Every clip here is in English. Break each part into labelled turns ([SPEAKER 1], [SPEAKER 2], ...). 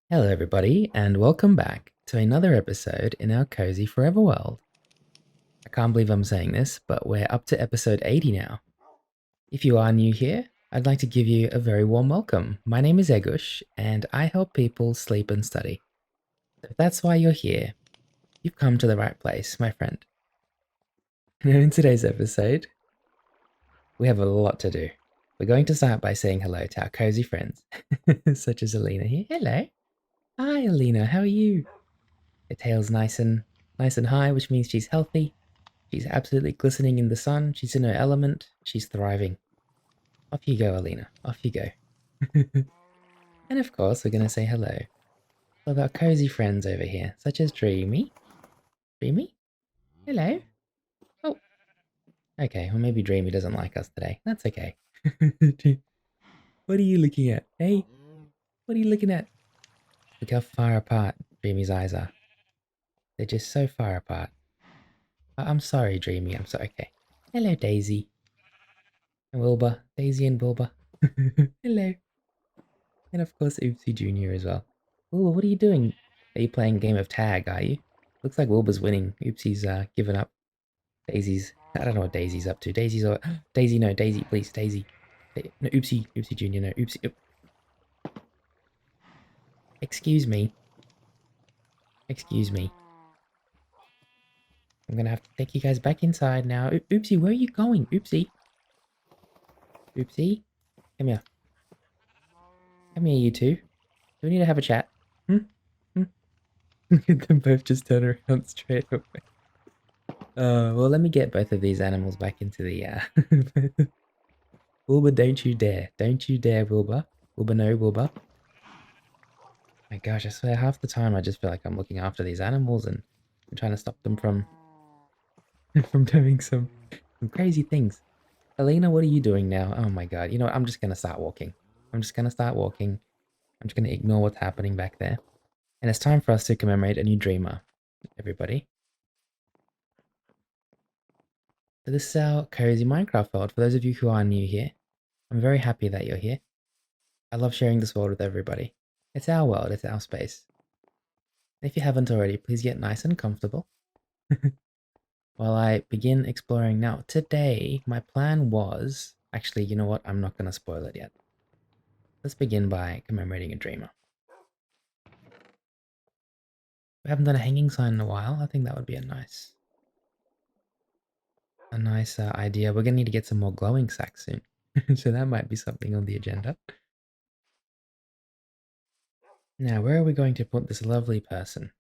[SPEAKER 1] Hello, everybody, and welcome back to another episode in our cozy forever world. I can't believe I'm saying this, but we're up to episode 80 now. If you are new here, I'd like to give you a very warm welcome. My name is Egush, and I help people sleep and study. If that's why you're here, you've come to the right place, my friend. Now, in today's episode, we have a lot to do. We're going to start by saying hello to our cozy friends, such as Alina here. Hello. Hi, Alina. How are you? Her tail's nice and high, which means she's healthy. She's absolutely glistening in the sun. She's in her element. She's thriving. Off you go, Alina. Off you go. And of course, we're going to say hello to our cozy friends over here, such as Dreamy. Dreamy? Hello? Oh, okay. Well, maybe Dreamy doesn't like us today. That's okay. What are you looking at? Hey, what are you looking at? Look how far apart Dreamy's eyes are. They're just so far apart. I'm sorry, Dreamy. I'm sorry. Okay. Hello, Daisy. And Wilbur. Daisy and Wilbur. Hello. And of course, Oopsie Jr. as well. Oh, what are you doing? Are you playing a game of tag, are you? Looks like Wilbur's winning. Oopsie's given up. Daisy's... I don't know what Daisy's up to. Daisy's... Daisy, no. Daisy, please. Daisy. No, Oopsie. Oopsie Jr., no. Oopsie... Excuse me. Excuse me. I'm gonna have to take you guys back inside now. Oopsie, where are you going? Oopsie. Oopsie. Come here. Come here, you two. Do we need to have a chat? Hmm? Hmm? Look at them both just turn around straight away. Well, let me get both of these animals back into the, Wilbur, don't you dare. Don't you dare, Wilbur. Wilbur, no, Wilbur. My gosh, I swear half the time I just feel like I'm looking after these animals and I'm trying to stop them from from doing some crazy things. Alina, what are you doing now? Oh my god. You know what? I'm just gonna start walking. I'm just gonna start walking. I'm just gonna ignore what's happening back there. And it's time for us to commemorate a new dreamer, everybody. So this is our cozy Minecraft world. For those of you who are new here, I'm very happy that you're here. I love sharing this world with everybody. It's our world, it's our space. If you haven't already, please get nice and comfortable while I begin exploring. Now, today, my plan was... Actually, you know what? I'm not going to spoil it yet. Let's begin by commemorating a dreamer. We haven't done a hanging sign in a while. I think that would be a nice idea. We're going to need to get some more glowing sacks soon. So that might be something on the agenda. Now, where are we going to put this lovely person?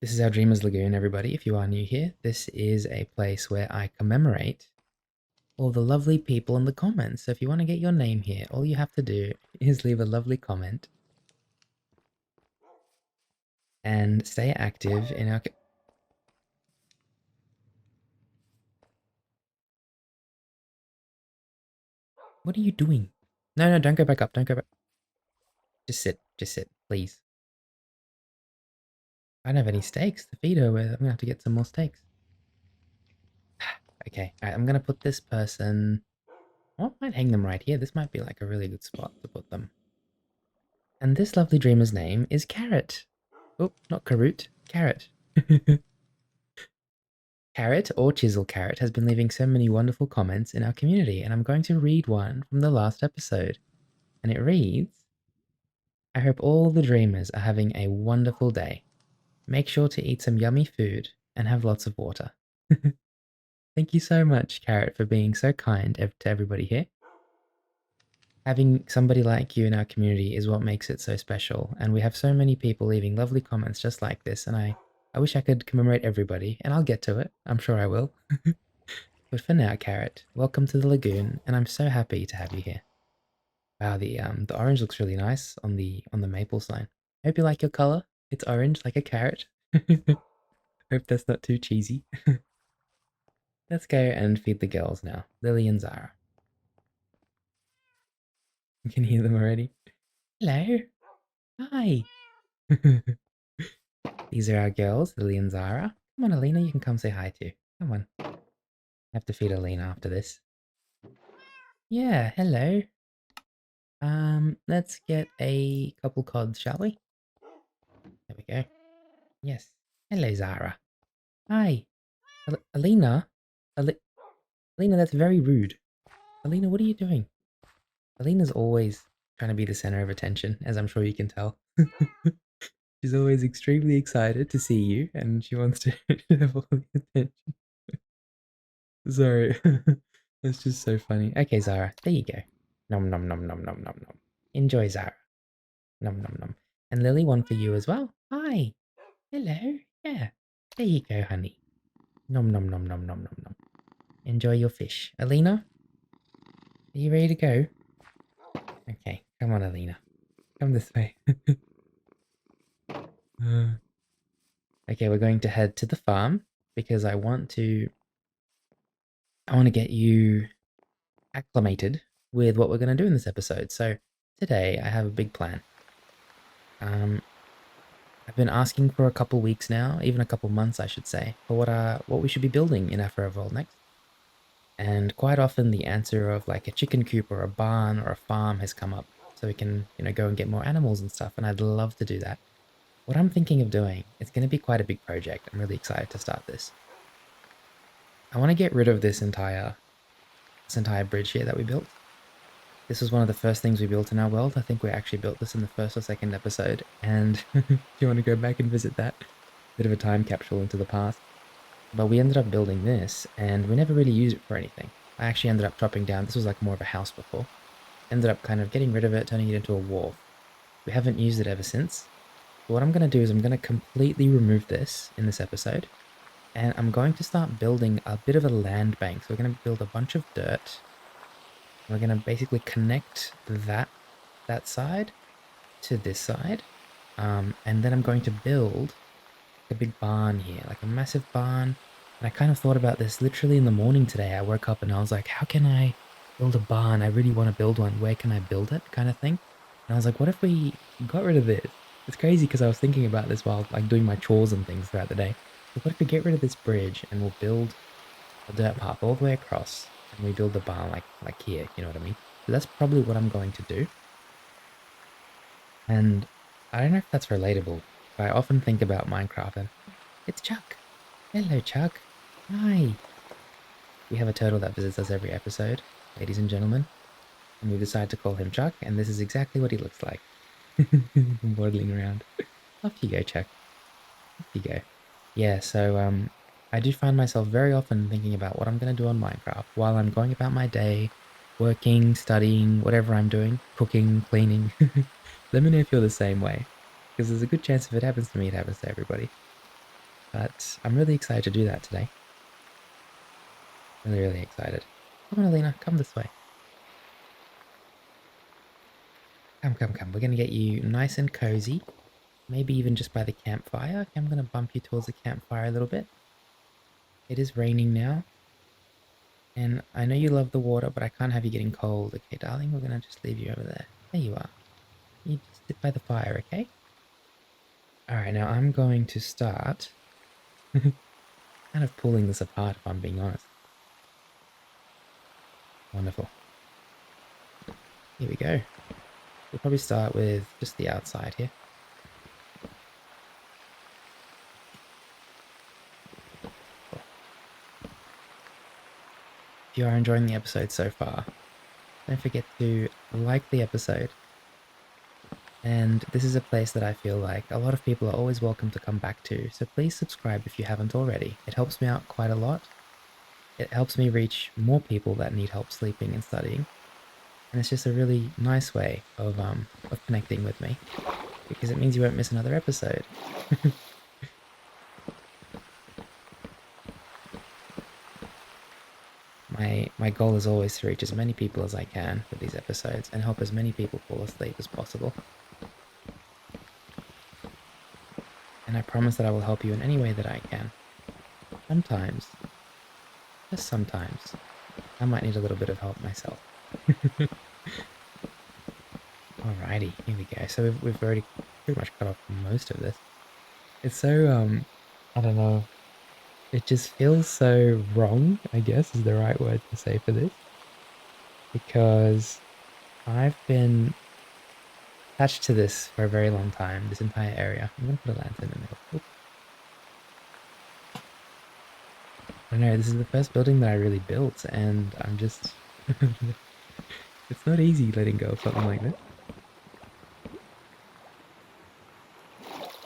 [SPEAKER 1] This is our Dreamer's Lagoon, everybody. If you are new here, this is a place where I commemorate all the lovely people in the comments. So if you want to get your name here, all you have to do is leave a lovely comment and stay active in our... What are you doing? No, no, don't go back up. Don't go back. Just sit, please. I don't have any steaks to feed her with. I'm gonna have to get some more steaks. Okay, all right, I'm gonna put this person... I might hang them right here. This might be like a really good spot to put them. And this lovely dreamer's name is Carrot. Oh, not Carrot, Carrot. Carrot, or chizzlecarrot, has been leaving so many wonderful comments in our community, and I'm going to read one from the last episode. And it reads, I hope all the dreamers are having a wonderful day. Make sure to eat some yummy food and have lots of water. Thank you so much, Carrot, for being so kind to everybody here. Having somebody like you in our community is what makes it so special, and we have so many people leaving lovely comments just like this, and I wish I could commemorate everybody, and I'll get to it. I'm sure I will. But for now, Carrot, welcome to the lagoon, and I'm so happy to have you here. Wow, the orange looks really nice on the maple sign. Hope you like your color. It's orange like a carrot. Hope that's not too cheesy. Let's go and feed the girls now, Lily and Zara. You can hear them already. Hello. Hi. These are our girls, Lily and Zara. Come on, Alina, you can come say hi too. Come on. I have to feed Alina after this. Yeah, hello. Let's get a couple cods, shall we? There we go. Yes. Hello, Zara. Hi. Alina? Ale- Alina, that's very rude. Alina, what are you doing? Alina's always trying to be the center of attention, as I'm sure you can tell. She's always extremely excited to see you, and she wants to have all the attention. Sorry. That's just so funny. Okay, Zara, there you go. Nom nom nom nom nom nom nom. Enjoy, Zara. Nom nom nom. And Lily, one for you as well. Hi. Hello. Yeah. There you go, honey. Nom nom nom nom nom nom nom. Enjoy your fish. Alina, are you ready to go? Okay, come on, Alina. Come this way. Uh, okay, we're going to head to the farm because I want to get you acclimated with what we're going to do in this episode. So today I have a big plan. Um, I've been asking for a couple weeks now, even a couple months, I should say, for what we should be building in our forever world next. And quite often the answer of like a chicken coop or a barn or a farm has come up, so we can go and get more animals and stuff. And I'd love to do that. What I'm thinking of doing, it's going to be quite a big project. I'm really excited to start this. I want to get rid of this entire bridge here that we built. This was one of the first things we built in our world. I think we actually built this in the first or second episode. And if you want to go back and visit that, bit of a time capsule into the past. But we ended up building this, and we never really used it for anything. I actually ended up chopping down, this was like more of a house before. Ended up kind of getting rid of it, turning it into a wharf. We haven't used it ever since. But what I'm going to do is I'm going to completely remove this in this episode. And I'm going to start building a bit of a land bank. So we're going to build a bunch of dirt. We're going to basically connect that side to this side. And then I'm going to build a big barn here, like a massive barn. And I kind of thought about this literally in the morning today. I woke up and I was like, how can I build a barn? I really want to build one. Where can I build it? Kind of thing. And I was like, what if we got rid of this? It's crazy because I was thinking about this while like doing my chores and things throughout the day. So what if we get rid of this bridge and we'll build a dirt path all the way across and we build the barn like here, you know what I mean? So that's probably what I'm going to do. And I don't know if that's relatable, but I often think about Minecraft and it's Chuck. Hello, Chuck. Hi. We have a turtle that visits us every episode, ladies and gentlemen, and we decided to call him Chuck, and this is exactly what he looks like. Waddling around. Off you go, Chuck. Off you go. Yeah, so I do find myself very often thinking about what I'm going to do on Minecraft while I'm going about my day, working, studying, whatever I'm doing, cooking, cleaning. Let me know if you're the same way, because there's a good chance if it happens to me, it happens to everybody. But I'm really excited to do that today. Really, really excited. Come on, Alina, come this way. Come, come, come. We're going to get you nice and cozy. Maybe even just by the campfire. Okay, I'm going to bump you towards the campfire a little bit. It is raining now. And I know you love the water, but I can't have you getting cold. Okay, darling, we're going to just leave you over there. There you are. You just sit by the fire, okay? Alright, now I'm going to start kind of pulling this apart, if I'm being honest. Wonderful. Here we go. We'll probably start with just the outside here. If you are enjoying the episode so far, don't forget to like the episode. And this is a place that I feel like a lot of people are always welcome to come back to, so please subscribe if you haven't already. It helps me out quite a lot. It helps me reach more people that need help sleeping and studying. And it's just a really nice way of connecting with me, because it means you won't miss another episode. My goal is always to reach as many people as I can with these episodes and help as many people fall asleep as possible. And I promise that I will help you in any way that I can. Sometimes, just sometimes, I might need a little bit of help myself. Alrighty, here we go. So we've already pretty much cut off most of this. It's so, I don't know. It just feels so wrong, I guess is the right word to say for this. Because I've been attached to this for a very long time, this entire area. I'm gonna put a lantern in the middle. Oop. I don't know, this is the first building that I really built, and I'm just... it's not easy letting go of something like this.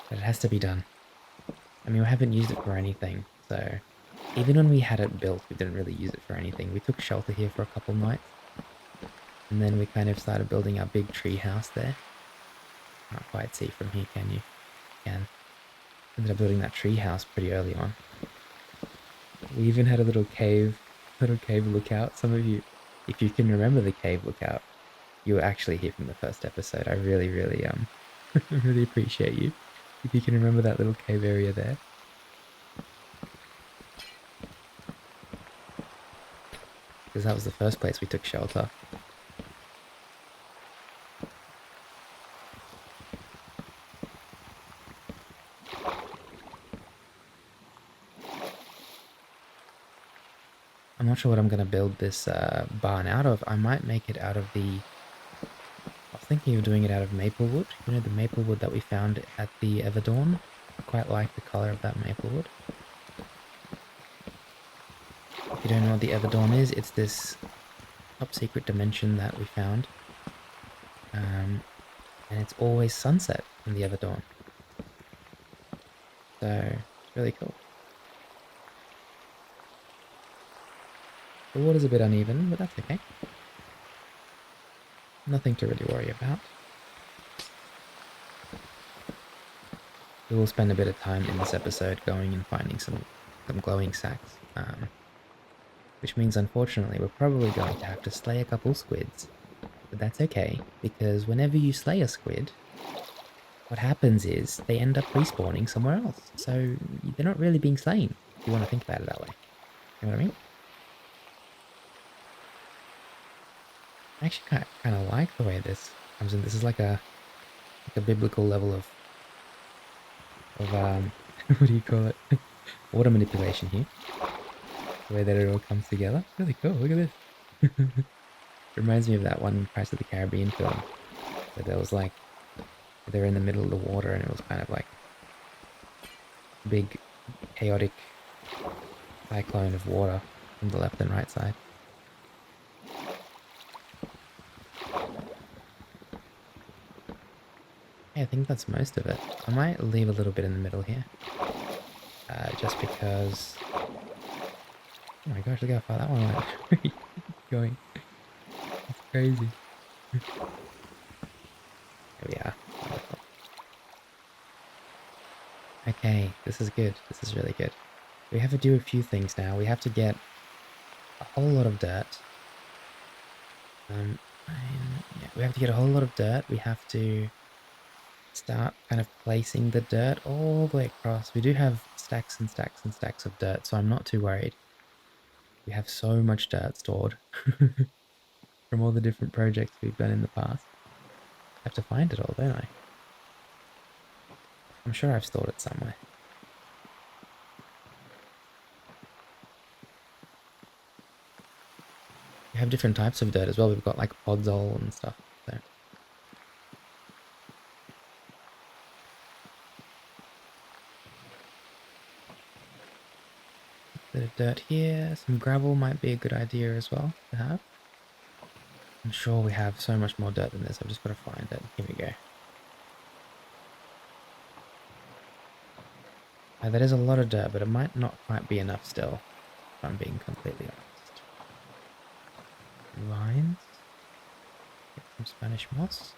[SPEAKER 1] But it has to be done. I mean, we haven't used it for anything, so... Even when we had it built, we didn't really use it for anything. We took shelter here for a couple nights. And then we kind of started building our big tree house there. Can't quite see from here, can you? Can. Ended up building that tree house pretty early on. We even had a little cave lookout. Some of you, if you can remember the cave lookout, you were actually here from the first episode. I really, really, really appreciate you. If you can remember that little cave area there. Because that was the first place we took shelter. I'm not sure what I'm going to build this barn out of. I might make it out of the... I was thinking of doing it out of maple wood. You know, the maple wood that we found at the Everdawn? I quite like the color of that maple wood. If you don't know what the Everdawn is, it's this top secret dimension that we found. And it's always sunset in the Everdawn. So, it's really cool. The water's a bit uneven, but that's okay. Nothing to really worry about. We will spend a bit of time in this episode going and finding some glowing sacks. Which means, unfortunately, we're probably going to have to slay a couple squids. But that's okay, because whenever you slay a squid, what happens is they end up respawning somewhere else. So they're not really being slain, if you want to think about it that way. You know what I mean? I actually kind of like the way this comes in. This is like a biblical level of what do you call it? Water manipulation here. The way that it all comes together. Really cool. Look at this. Reminds me of that one Pirates of the Caribbean film where there was like they're in the middle of the water and it was kind of like a big chaotic cyclone of water from the left and right side. Yeah, I think that's most of it. I might leave a little bit in the middle here. Just because... Oh my gosh, look how far that one went. Going. It's crazy. Here we are. Wonderful. Okay, this is good. This is really good. We have to do a few things now. We have to get a whole lot of dirt. Yeah, we have to get a whole lot of dirt. We have to start kind of placing the dirt all the way across. We do have stacks and stacks and stacks of dirt, so I'm not too worried. We have so much dirt stored from all the different projects we've done in the past. I have to find it all, don't I? I'm sure I've stored it somewhere. We have different types of dirt as well. We've got like podzol and stuff. So. Bit of dirt here. Some gravel might be a good idea as well to have. I'm sure we have so much more dirt than this. I've just got to find it. Here we go. That is a lot of dirt, but it might not quite be enough still, if I'm being completely honest. Vines. Get some Spanish moss.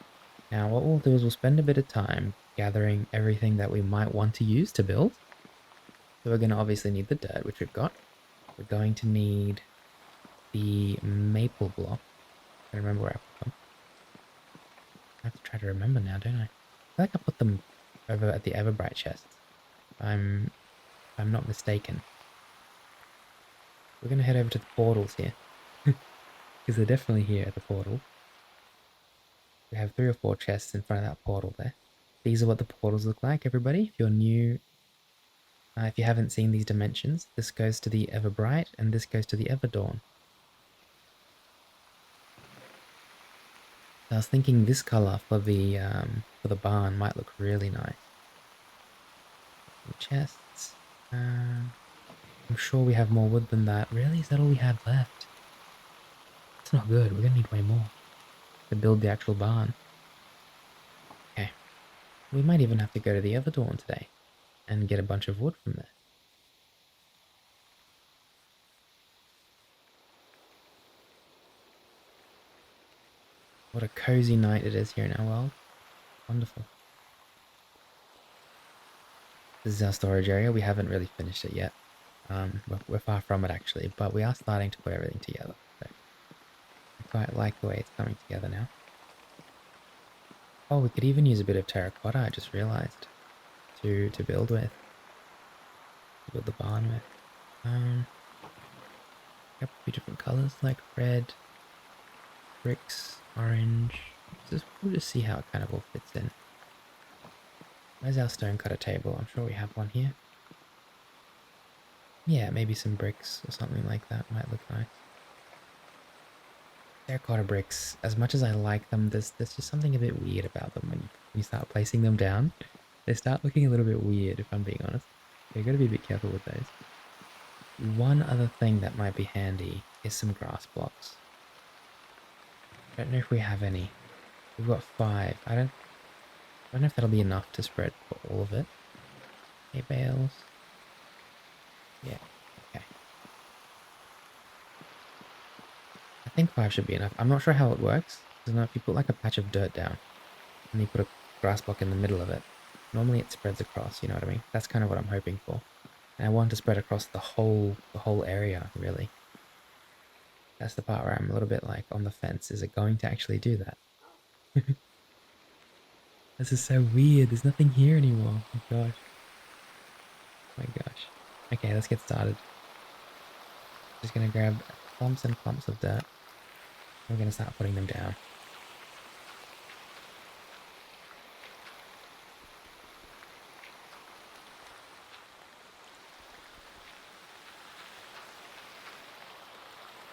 [SPEAKER 1] Now what we'll do is we'll spend a bit of time gathering everything that we might want to use to build. So we're going to obviously need the dirt, which we've got. We're going to need the maple block. I don't remember where I put them. I have to try to remember now, don't I? I feel like I put them over at the Everbright chest. I'm not mistaken. We're going to head over to the portals here. Because they're definitely here at the portal. We have 3 or 4 chests in front of that portal there. These are what the portals look like, everybody. If you're new, if you haven't seen these dimensions, this goes to the Everbright and this goes to the Everdawn. I was thinking this color for the barn might look really nice. Some chests. I'm sure we have more wood than that. Really? Is that all we have left? It's not good. We're gonna need way more to build the actual barn. Okay. We might even have to go to the other dawn today and get a bunch of wood from there. What a cozy night it is here in our world. Wonderful. This is our storage area. We haven't really finished it yet. We're far from it actually, but we are starting to put everything together. So I quite like the way it's coming together now. Oh, we could even use a bit of terracotta, I just realized, to build with. To build the barn with. Got a few different colors like red, bricks, orange. We'll just see how it kind of all fits in. Where's our stone cutter table? I'm sure we have one here. Yeah, maybe some bricks or something like that might look nice. Terracotta bricks, as much as I like them, there's just something a bit weird about them when you start placing them down. They start looking a little bit weird, if I'm being honest. You gotta be a bit careful with those. One other thing that might be handy is some grass blocks. I don't know if we have any. We've got 5. I don't know if that'll be enough to spread for all of it. Hay bales. Yeah, okay. I think 5 should be enough. I'm not sure how it works. Because if you put like a patch of dirt down and you put a grass block in the middle of it, normally it spreads across, you know what I mean? That's kind of what I'm hoping for. And I want to spread across the whole area, really. That's the part where I'm a little bit like on the fence. Is it going to actually do that? This is so weird. There's nothing here anymore. Oh my gosh. Oh my gosh. Okay, let's get started. Just gonna grab clumps and clumps of dirt. We're gonna start putting them down.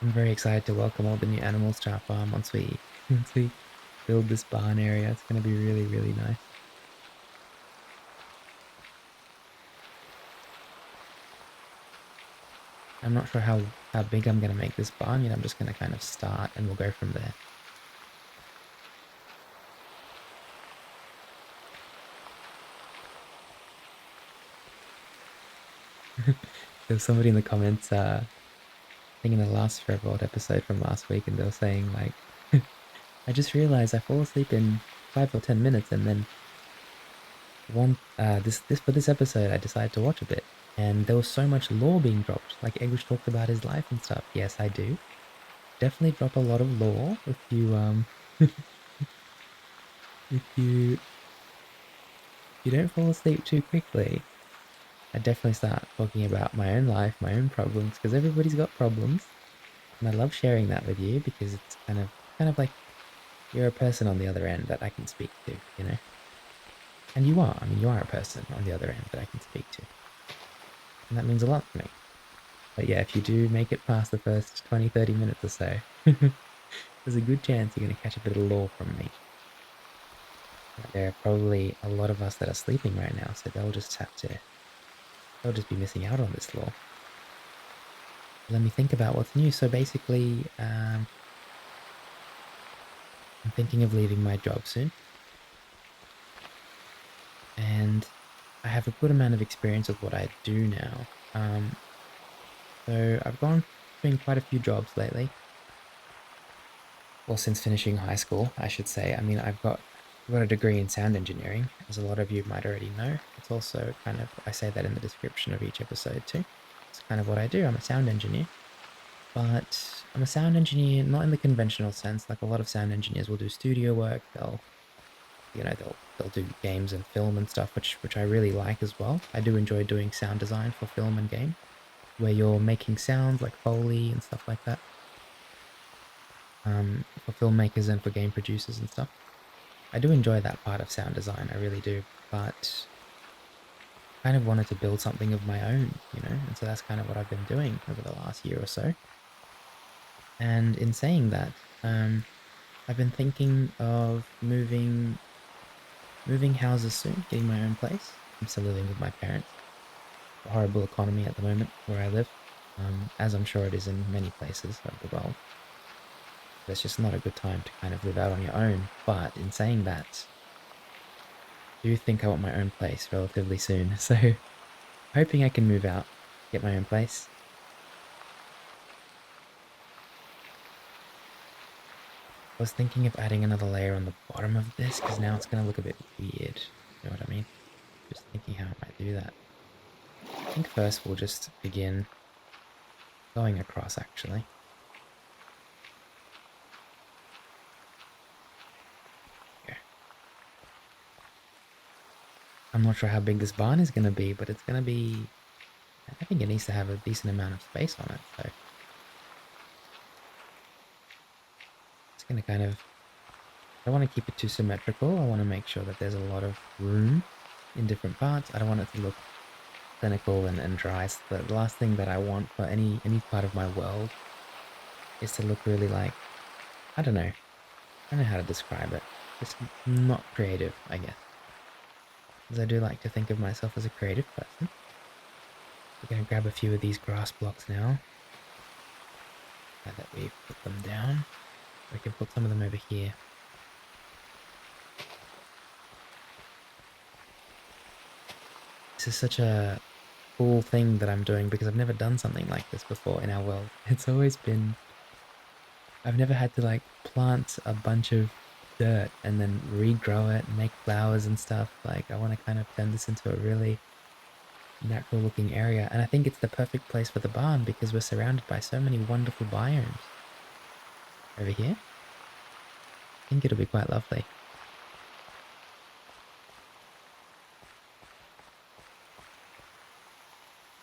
[SPEAKER 1] I'm very excited to welcome all the new animals to our farm once we build this barn area. It's gonna be really, really nice. I'm not sure how big I'm gonna make this barn yet. I'm just gonna kind of start and we'll go from there. There was somebody in the comments, I think in the last Forever Old episode from last week, and they were saying like, I just realized I fall asleep in 5 or 10 minutes, and then for this episode I decided to watch a bit, and there was so much lore being dropped. Like Egush talked about his life and stuff. Yes, I do. Definitely drop a lot of lore if you if you don't fall asleep too quickly. I definitely start talking about my own life, my own problems, because everybody's got problems. And I love sharing that with you because it's kind of like you're a person on the other end that I can speak to, you know? And you are. I mean, you are a person on the other end that I can speak to. And that means a lot to me. But yeah, if you do make it past the first 20, 30 minutes or so, there's a good chance you're going to catch a bit of lore from me. There are probably a lot of us that are sleeping right now, so they'll just be missing out on this lore. Let me think about what's new. So basically, I'm thinking of leaving my job soon. And I have a good amount of experience with what I do now. So I've gone between quite a few jobs lately. Well, since finishing high school, I should say. I mean, I've got a degree in sound engineering, as a lot of you might already know. It's also kind of, I say that in the description of each episode too. It's kind of what I do. I'm a sound engineer. But I'm a sound engineer not in the conventional sense. Like a lot of sound engineers will do studio work. They'll do games and film and stuff, which I really like as well. I do enjoy doing sound design for film and game, where you're making sounds like Foley and stuff like that. For filmmakers and for game producers and stuff. I do enjoy that part of sound design, I really do, but I kind of wanted to build something of my own, you know, and so that's kind of what I've been doing over the last year or so. And in saying that, I'm I've been thinking of moving houses soon, getting my own place. I'm still living with my parents. A horrible economy at the moment where I live, as I'm sure it is in many places of the world. It's just not a good time to kind of live out on your own. But in saying that, I do think I want my own place relatively soon. So hoping I can move out, get my own place. I was thinking of adding another layer on the bottom of this because now it's going to look a bit weird. You know what I mean? Just thinking how I might do that. I think first we'll just begin going across actually. Okay. I'm not sure how big this barn is going to be, but it's going to be... I think it needs to have a decent amount of space on it, so... It's going to kind of... I don't want to keep it too symmetrical. I want to make sure that there's a lot of room in different parts. I don't want it to look clinical and dry. So the last thing that I want for any part of my world is to look really like... I don't know. I don't know how to describe it. Just not creative, I guess. Because I do like to think of myself as a creative person. We're going to grab a few of these grass blocks now. Now that we've put them down, we can put some of them over here. This is such a cool thing that I'm doing because I've never done something like this before in our world. It's always been... I've never had to like plant a bunch of dirt and then regrow it and make flowers and stuff. Like I want to kind of turn this into a really natural looking area, and I think it's the perfect place for the barn because we're surrounded by so many wonderful biomes. Over here, I think it'll be quite lovely.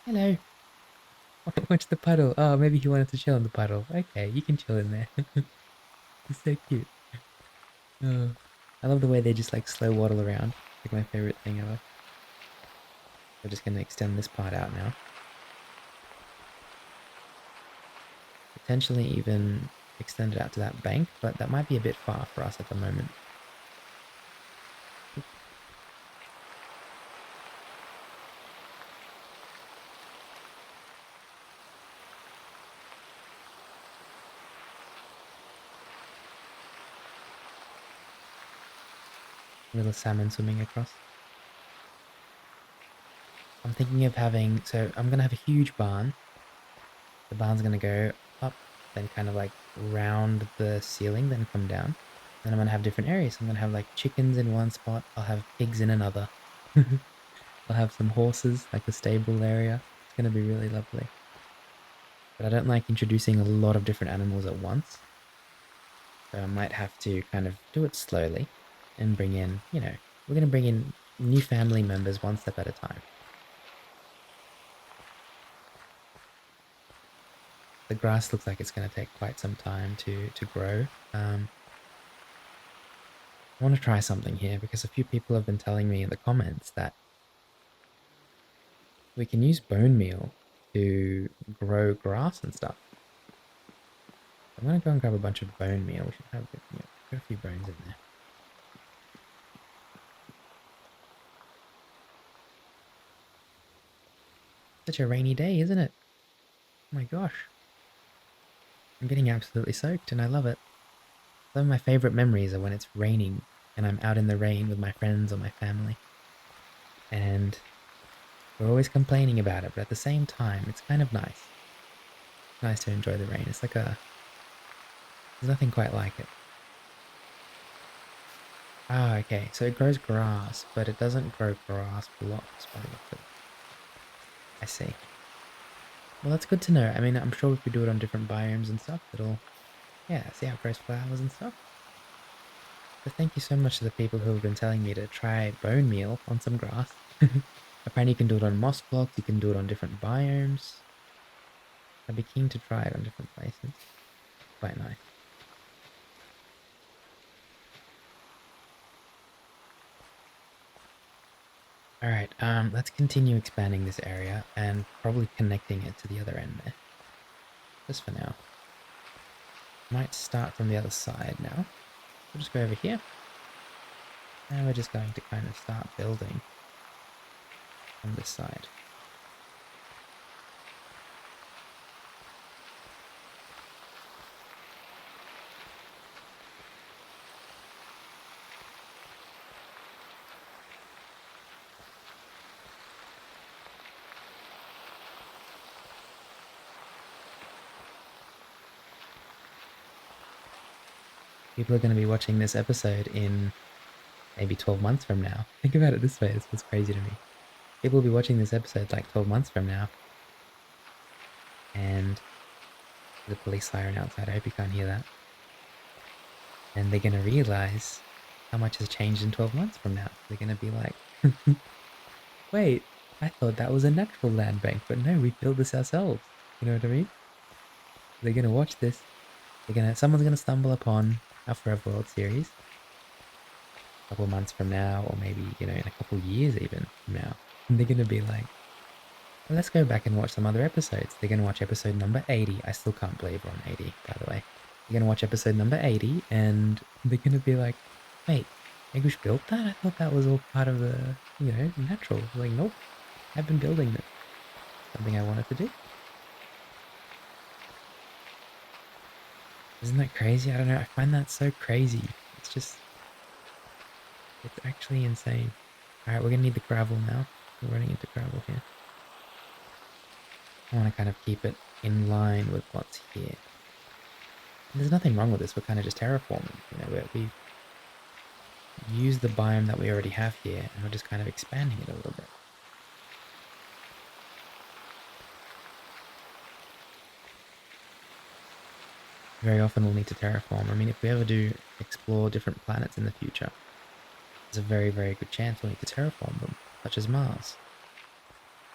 [SPEAKER 1] Hello. Watch the puddle. Oh, maybe he wanted to chill in the puddle. Okay, you can chill in there. It's so cute. Oh, I love the way they just like slow waddle around. It's like my favorite thing ever. We're just gonna extend this part out now. Potentially even extend it out to that bank, but that might be a bit far for us at the moment. Little salmon swimming across. I'm thinking of having, so I'm gonna have a huge barn. The barn's gonna go up, then kind of like round the ceiling, then come down. Then I'm gonna have different areas. I'm gonna have like chickens in one spot. I'll have pigs in another. I'll have some horses, like the stable area. It's gonna be really lovely. But I don't like introducing a lot of different animals at once. So I might have to kind of do it slowly and bring in, you know, we're gonna bring in new family members one step at a time. The grass looks like it's going to take quite some time to grow. I want to try something here because a few people have been telling me in the comments that we can use bone meal to grow grass and stuff. I'm going to go and grab a bunch of bone meal. We should have got a few bones in there. Such a rainy day, isn't it? Oh my gosh. I'm getting absolutely soaked and I love it. Some of my favorite memories are when it's raining and I'm out in the rain with my friends or my family. And we're always complaining about it, but at the same time, it's kind of nice. It's nice to enjoy the rain. It's like there's nothing quite like it. Ah, okay, so it grows grass, but it doesn't grow grass blocks by the looks of it. I see. Well, that's good to know. I mean, I'm sure if we do it on different biomes and stuff, yeah, see how it grows flowers and stuff. So thank you so much to the people who have been telling me to try bone meal on some grass. Apparently you can do it on moss blocks, you can do it on different biomes. I'd be keen to try it on different places. Quite nice. Alright, let's continue expanding this area and probably connecting it to the other end there. Just for now. Might start from the other side now. we'll just go over here. And we're just going to kind of start building on this side. People are going to be watching this episode in maybe 12 months from now. Think about it this way, this was crazy to me. People will be watching this episode like 12 months from now. And the police siren outside, I hope you can't hear that. And they're going to realize how much has changed in 12 months from now. They're going to be like, wait, I thought that was a natural land bank, but no, we built this ourselves. You know what I mean? They're going to watch this. Someone's going to stumble upon our Forever World series a couple of months from now, or maybe, in a couple of years even from now. And they're going to be like, well, let's go back and watch some other episodes. They're going to watch episode number 80. I still can't believe we're on 80, by the way. They're going to watch episode number 80, and they're going to be like, wait, Egush built that? I thought that was all part of the, natural. Like, nope, I've been building this. Something I wanted to do. Isn't that crazy? I don't know. I find that so crazy. It's actually insane. Alright, we're going to need the gravel now. We're running into gravel here. I want to kind of keep it in line with what's here. And there's nothing wrong with this. We're kind of just terraforming. We've used the biome that we already have here, and we're just kind of expanding it a little bit. Very often we'll need to terraform. I mean, if we ever do explore different planets in the future, there's a very, very good chance we'll need to terraform them, such as Mars.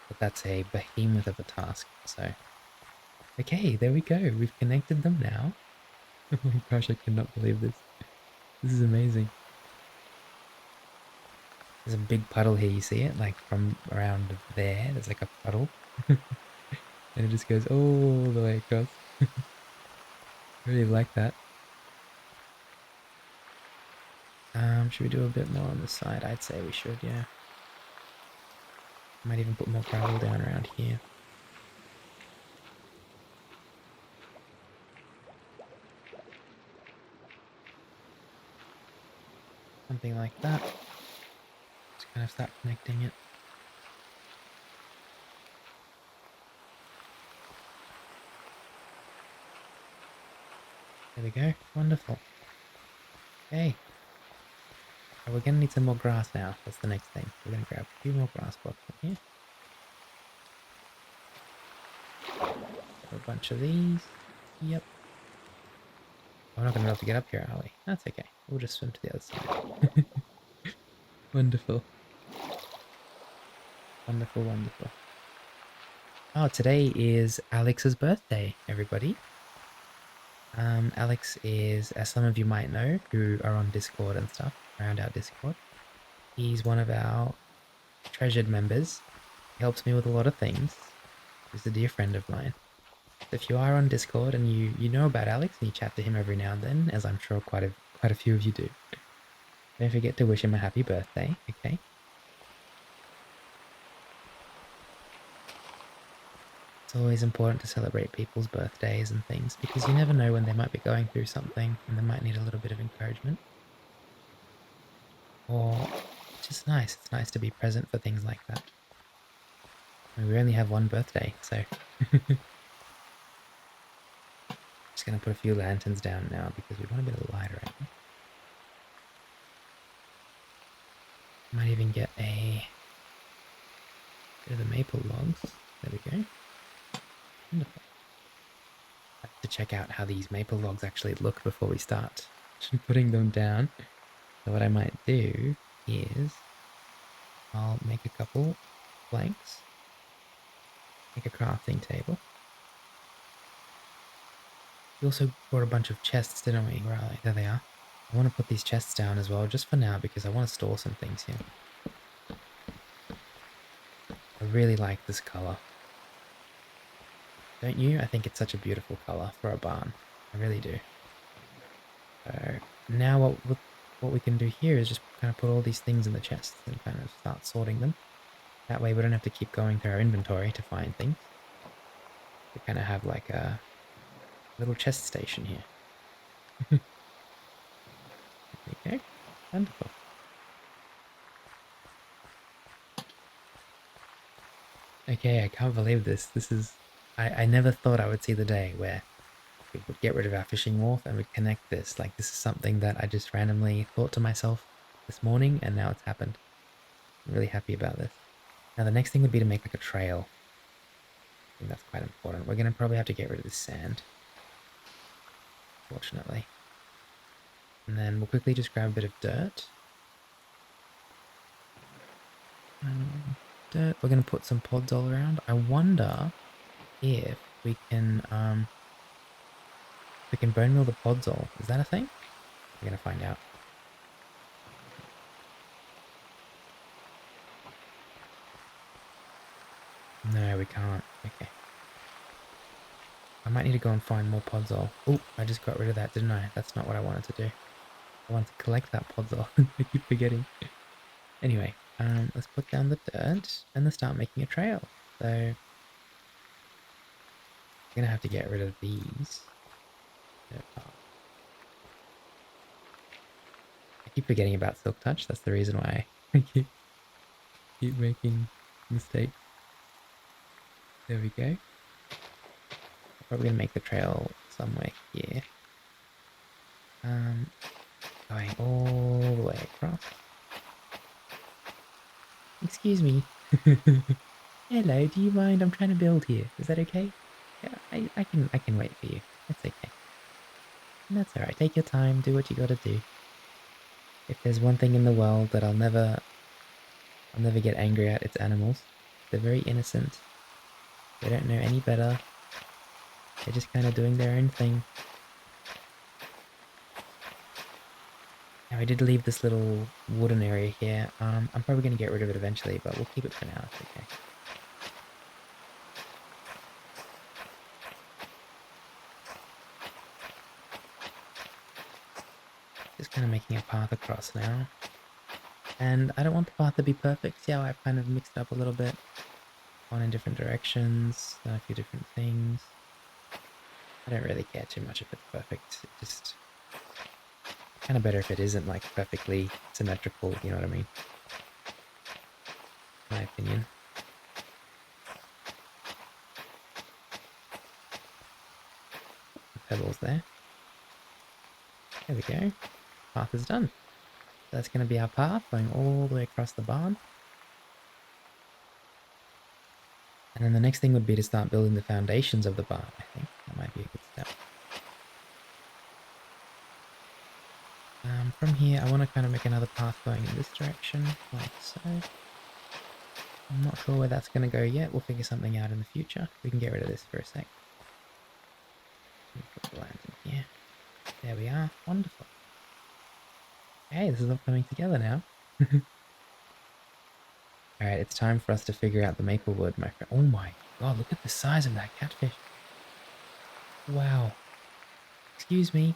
[SPEAKER 1] But that's a behemoth of a task, so... Okay, there we go. We've connected them now. Oh my gosh, I cannot believe this. This is amazing. There's a big puddle here, you see it? Like from around there, there's like a puddle. And it just goes all the way across. I really like that. Should we do a bit more on this side? I'd say we should, yeah. Might even put more gravel down around here. Something like that. Just kind of start connecting it. There we go. Wonderful. Okay. We're going to need some more grass now. That's the next thing. We're going to grab a few more grass blocks from here. Grab a bunch of these. Yep. We're not going to be able to get up here, are we? That's okay. We'll just swim to the other side. Wonderful. Wonderful, wonderful. Oh, today is Alex's birthday, everybody. Alex is, as some of you might know, who are on Discord and stuff, around our Discord, he's one of our treasured members. He helps me with a lot of things. He's a dear friend of mine. So if you are on Discord and you know about Alex and you chat to him every now and then, as I'm sure quite a few of you do, don't forget to wish him a happy birthday, okay? It's always important to celebrate people's birthdays and things because you never know when they might be going through something and they might need a little bit of encouragement. Or it's just nice. It's nice to be present for things like that. I mean, we only have one birthday, so... Just gonna put a few lanterns down now because we want a bit of light around. Might even get a bit of the maple logs. There we go. Wonderful. I have to check out how these maple logs actually look before we start putting them down. So what I might do is I'll make a couple planks, make a crafting table. We also brought a bunch of chests, didn't we? Where are they? There they are. I want to put these chests down as well, just for now, because I want to store some things here. I really like this colour. Don't you? I think it's such a beautiful colour for a barn. I really do. So, Now what we can do here is just kind of put all these things in the chests and kind of start sorting them. That way we don't have to keep going through our inventory to find things. We kind of have like a little chest station here. There we go. Wonderful. Okay, I can't believe this. This is... I never thought I would see the day where we would get rid of our fishing wharf and would connect this. Like, this is something that I just randomly thought to myself this morning, and now it's happened. I'm really happy about this. Now, the next thing would be to make like a trail. I think that's quite important. We're going to probably have to get rid of this sand, fortunately. And then we'll quickly just grab a bit of dirt. We're going to put some pods all around. I wonder if we can bone meal the pods all. Is that a thing? We're going to find out. No, we can't. Okay. I might need to go and find more podzol. Oh, I just got rid of that, didn't I? That's not what I wanted to do. I wanted to collect that podzol. I keep forgetting. Anyway, let's put down the dirt and let's start making a trail. So I'm gonna have to get rid of these. I keep forgetting about Silk Touch. That's the reason why I keep making mistakes. There we go. I'm probably gonna make the trail somewhere here. Going all the way across. Excuse me. Hello, do you mind? I'm trying to build here. Is that okay? Yeah, I can wait for you. That's okay. And that's alright. Take your time, do what you gotta do. If there's one thing in the world that I'll never get angry at, it's animals. They're very innocent. They don't know any better. They're just kind of doing their own thing. Now I did leave this little wooden area here. I'm probably going to get rid of it eventually, but we'll keep it for now. It's okay. Just kind of making a path across now. And I don't want the path to be perfect. See how I've kind of mixed up a little bit? Gone in different directions, done a few different things. I don't really care too much if it's perfect. It just kind of better if it isn't like perfectly symmetrical, you know what I mean? My opinion. The pebbles there. There we go. Path is done. So that's going to be our path going all the way across the barn. And then the next thing would be to start building the foundations of the barn, I think. That might be a good step. From here, I want to kind of make another path going in this direction, like so. I'm not sure where that's going to go yet. We'll figure something out in the future. We can get rid of this for a sec. Put the lantern here. There we are. Wonderful. Okay, this is all coming together now. Alright, it's time for us to figure out the maple wood, my friend. Oh my god, look at the size of that catfish. Wow. Excuse me.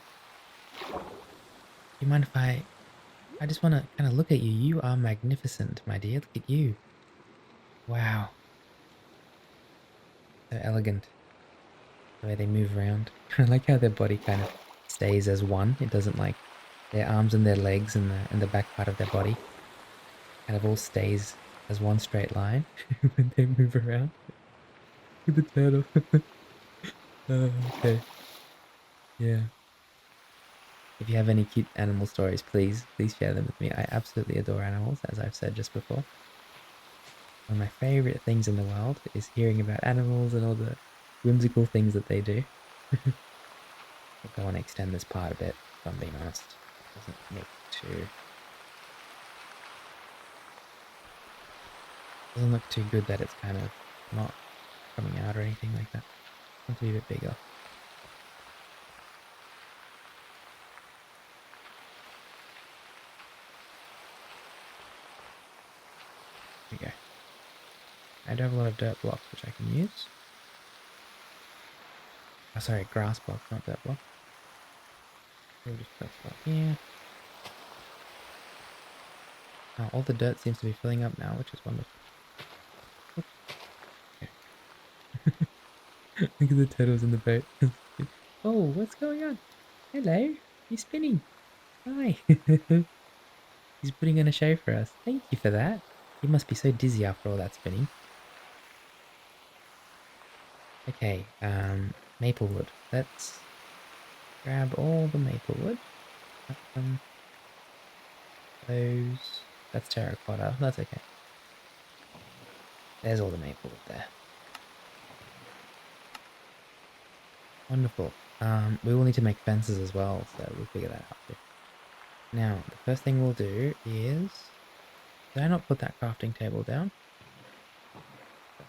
[SPEAKER 1] Do you mind if I just want to kind of look at you. You are magnificent, my dear. Look at you. Wow. So elegant. The way they move around. I like how their body kind of stays as one. It doesn't like their arms and their legs and the back part of their body kind of all stays as one straight line when they move around. With the turtle. Okay. Yeah. If you have any cute animal stories, please share them with me. I absolutely adore animals, as I've said just before. One of my favorite things in the world is hearing about animals and all the whimsical things that they do. I think I want to extend this part a bit, if I'm being honest. It doesn't look too good that it's kind of not coming out or anything like that. I want to be a bit bigger. There we go. I do have a lot of dirt blocks which I can use. Oh, sorry, grass blocks, not dirt blocks. We'll just place one here. Oh, all the dirt seems to be filling up now, which is wonderful. Okay. Look at the turtles in the boat. Oh, what's going on? Hello, you're spinning. Hi. He's putting on a show for us. Thank you for that. You must be so dizzy after all that spinning. Okay, maple wood. Let's grab all the maple wood. Um, those. That's terracotta. That's okay. There's all the maple wood there. Wonderful. We will need to make fences as well, so we'll figure that out too. Now, the first thing we'll do is... Did I not put that crafting table down?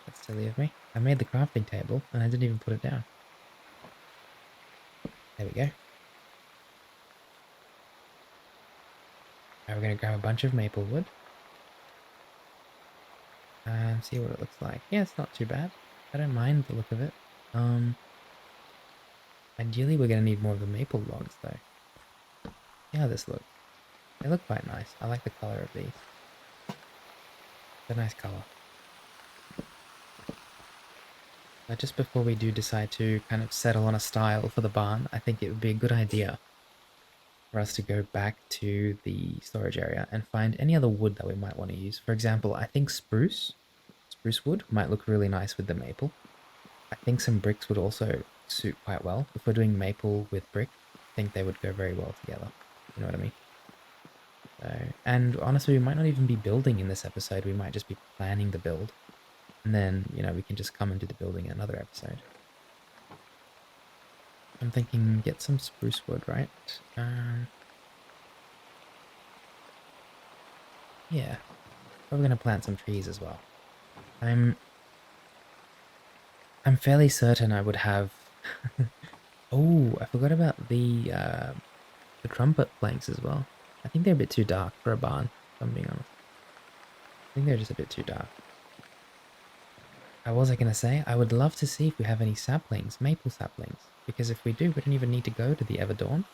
[SPEAKER 1] That's silly of me. I made the crafting table, and I didn't even put it down. There we go. Now we're going to grab a bunch of maple wood. And see what it looks like. Yeah, it's not too bad. I don't mind the look of it. Ideally we're going to need more of the maple logs, though. See how this looks. They look quite nice. I like the color of these. It's a nice color. Now, just before we do decide to kind of settle on a style for the barn, I think it would be a good idea for us to go back to the storage area and find any other wood that we might want to use. For example, I think spruce wood might look really nice with the maple. I think some bricks would also suit quite well. If we're doing maple with brick, I think they would go very well together. You know what I mean? So, and honestly, we might not even be building in this episode. We might just be planning the build. And then, you know, we can just come and do the building in another episode. I'm thinking get some spruce wood, right? Yeah. Probably gonna plant some trees as well. I'm fairly certain I would have... Oh, I forgot about the trumpet planks as well. I think they're a bit too dark for a barn, if I'm being honest. I think they're just a bit too dark. What was I going to say? I would love to see if we have any saplings, maple saplings. Because if we do, we don't even need to go to the Everdawn.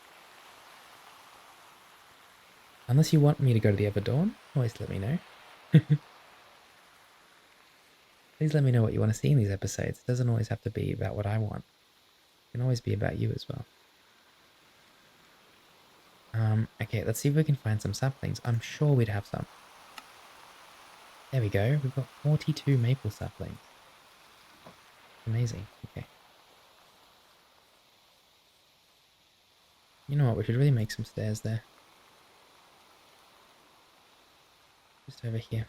[SPEAKER 1] Unless you want me to go to the Everdawn, always let me know. Please let me know what you want to see in these episodes. It doesn't always have to be about what I want. It can always be about you as well. Okay, let's see if we can find some saplings. I'm sure we'd have some. There we go. We've got 42 maple saplings. Amazing. Okay. You know what? We should really make some stairs there. Just over here.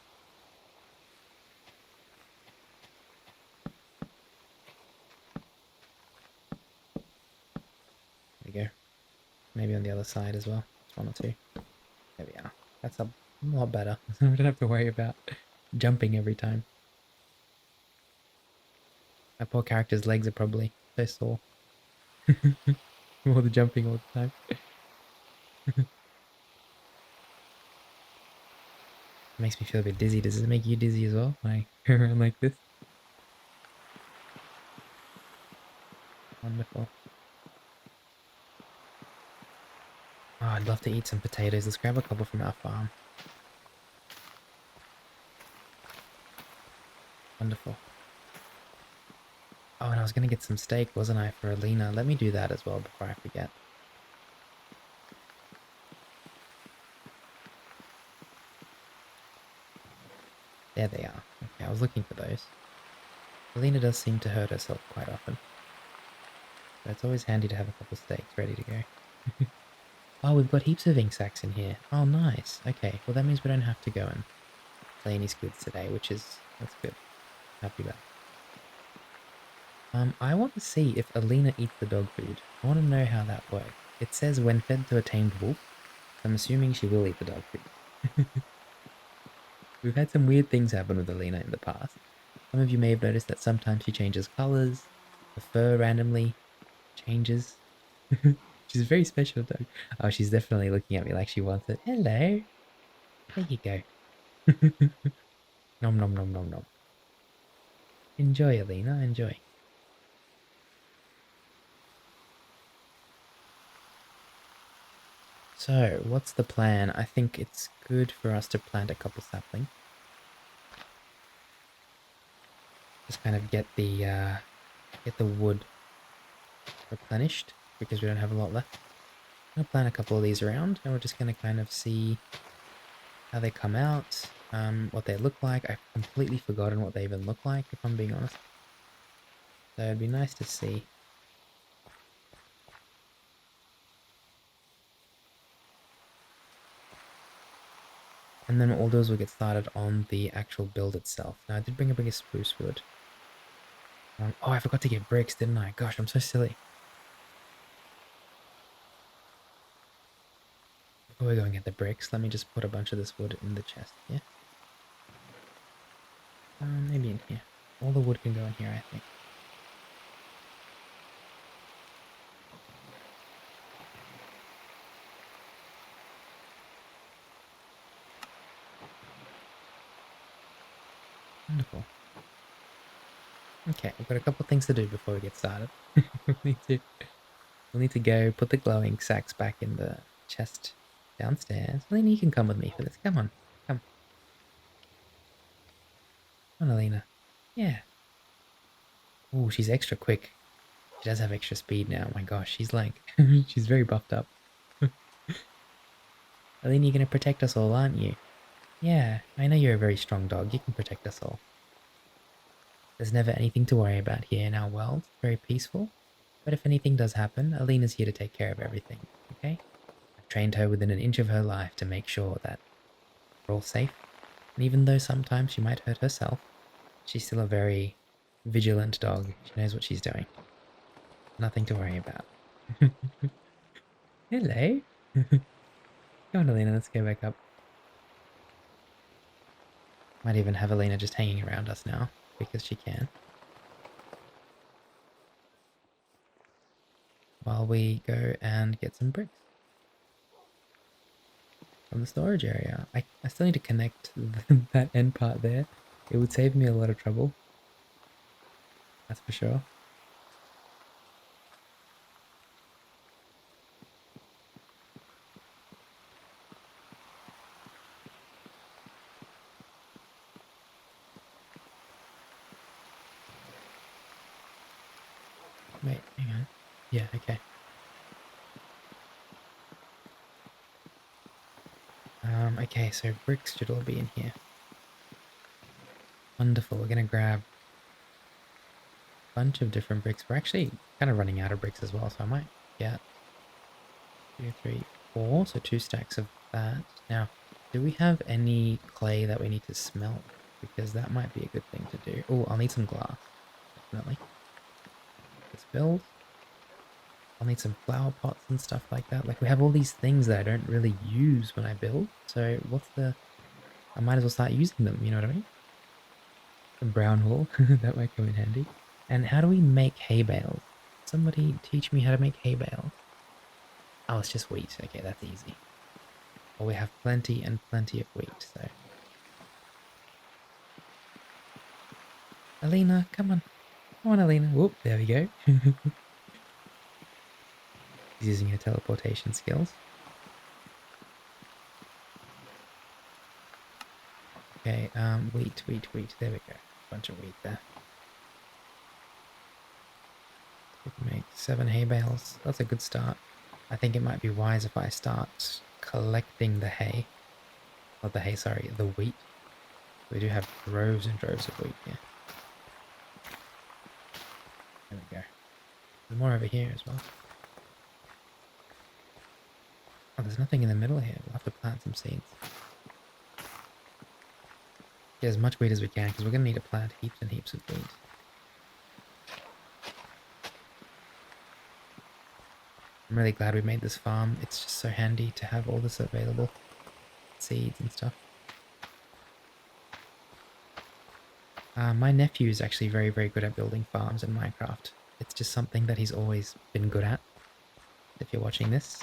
[SPEAKER 1] There we go. Maybe on the other side as well. Just one or two. There we are. That's a lot better. We don't have to worry about jumping every time. My poor character's legs are probably so sore. All the jumping all the time. It makes me feel a bit dizzy. Does it make you dizzy as well when I go around like this? Wonderful. Oh, I'd love to eat some potatoes. Let's grab a couple from our farm. Wonderful. Oh, and I was going to get some steak, wasn't I, for Alina? Let me do that as well before I forget. There they are. Okay, I was looking for those. Alina does seem to hurt herself quite often. So it's always handy to have a couple steaks ready to go. Oh, we've got heaps of ink sacks in here. Oh, nice. Okay, well that means we don't have to go and play any squids today, that's good. Happy about it. I want to see if Alina eats the dog food. I want to know how that works. It says when fed to a tamed wolf. I'm assuming she will eat the dog food. We've had some weird things happen with Alina in the past. Some of you may have noticed that sometimes she changes colors, the fur randomly changes. She's a very special dog. Oh, she's definitely looking at me like she wants it. Hello. There you go. Nom nom nom nom nom. Enjoy, Alina, enjoy. So, what's the plan? I think it's good for us to plant a couple saplings. Just kind of get the wood replenished because we don't have a lot left. I'm gonna plant a couple of these around, and we're just gonna kind of see how they come out, what they look like. I've completely forgotten what they even look like, if I'm being honest. So it'd be nice to see. And then what we'll do is we'll get started on the actual build itself. Now I did bring a big spruce wood. Oh, I forgot to get bricks, didn't I? Gosh, I'm so silly. Before we go and get the bricks, let me just put a bunch of this wood in the chest here. Maybe in here. All the wood can go in here, I think. Wonderful. Okay, we've got a couple things to do before we get started. we'll need to go put the glowing sacks back in the chest downstairs. Alina, you can come with me for this. Come on. Come. Come on, Alina. Yeah. Oh, she's extra quick. She does have extra speed now. Oh my gosh, she's like, she's very buffed up. Alina, you're gonna protect us all, aren't you? Yeah, I know you're a very strong dog. You can protect us all. There's never anything to worry about here in our world. It's very peaceful. But if anything does happen, Alina's here to take care of everything, okay? I've trained her within an inch of her life to make sure that we're all safe. And even though sometimes she might hurt herself, she's still a very vigilant dog. She knows what she's doing. Nothing to worry about. Hello. Come on, Alina, let's go back up. Might even have Alina just hanging around us now, because she can. While we go and get some bricks from the storage area. I still need to connect that end part there. It would save me a lot of trouble. That's for sure. Wait, hang on. Yeah, okay. Okay, so bricks should all be in here. Wonderful, we're gonna grab a bunch of different bricks. We're actually kind of running out of bricks as well, so I might get 2, 3, 4, so 2 stacks of that. Now, do we have any clay that we need to smelt? Because that might be a good thing to do. Oh, I'll need some glass, definitely. Let's build. I'll need some flower pots and stuff like that. Like, we have all these things that I don't really use when I build, so what's the... I might as well start using them, you know what I mean? Some brown wool, that might come in handy. And how do we make hay bales? Somebody teach me how to make hay bales. Oh, it's just wheat. Okay, that's easy. Well, we have plenty and plenty of wheat, so... Alina, come on. Come on, Alina. Whoop, there we go. She's using her teleportation skills. Okay, wheat. There we go. Bunch of wheat there. We can make 7 hay bales. That's a good start. I think it might be wise if I start collecting the hay. Not the hay, sorry, the wheat. We do have droves and droves of wheat here. There we go. There's more over here as well. Oh, there's nothing in the middle here. We'll have to plant some seeds. Get as much wheat as we can, because we're going to need to plant heaps and heaps of wheat. I'm really glad we made this farm. It's just so handy to have all this available. Seeds and stuff. My nephew is actually very, very good at building farms in Minecraft. It's just something that he's always been good at. If you're watching this,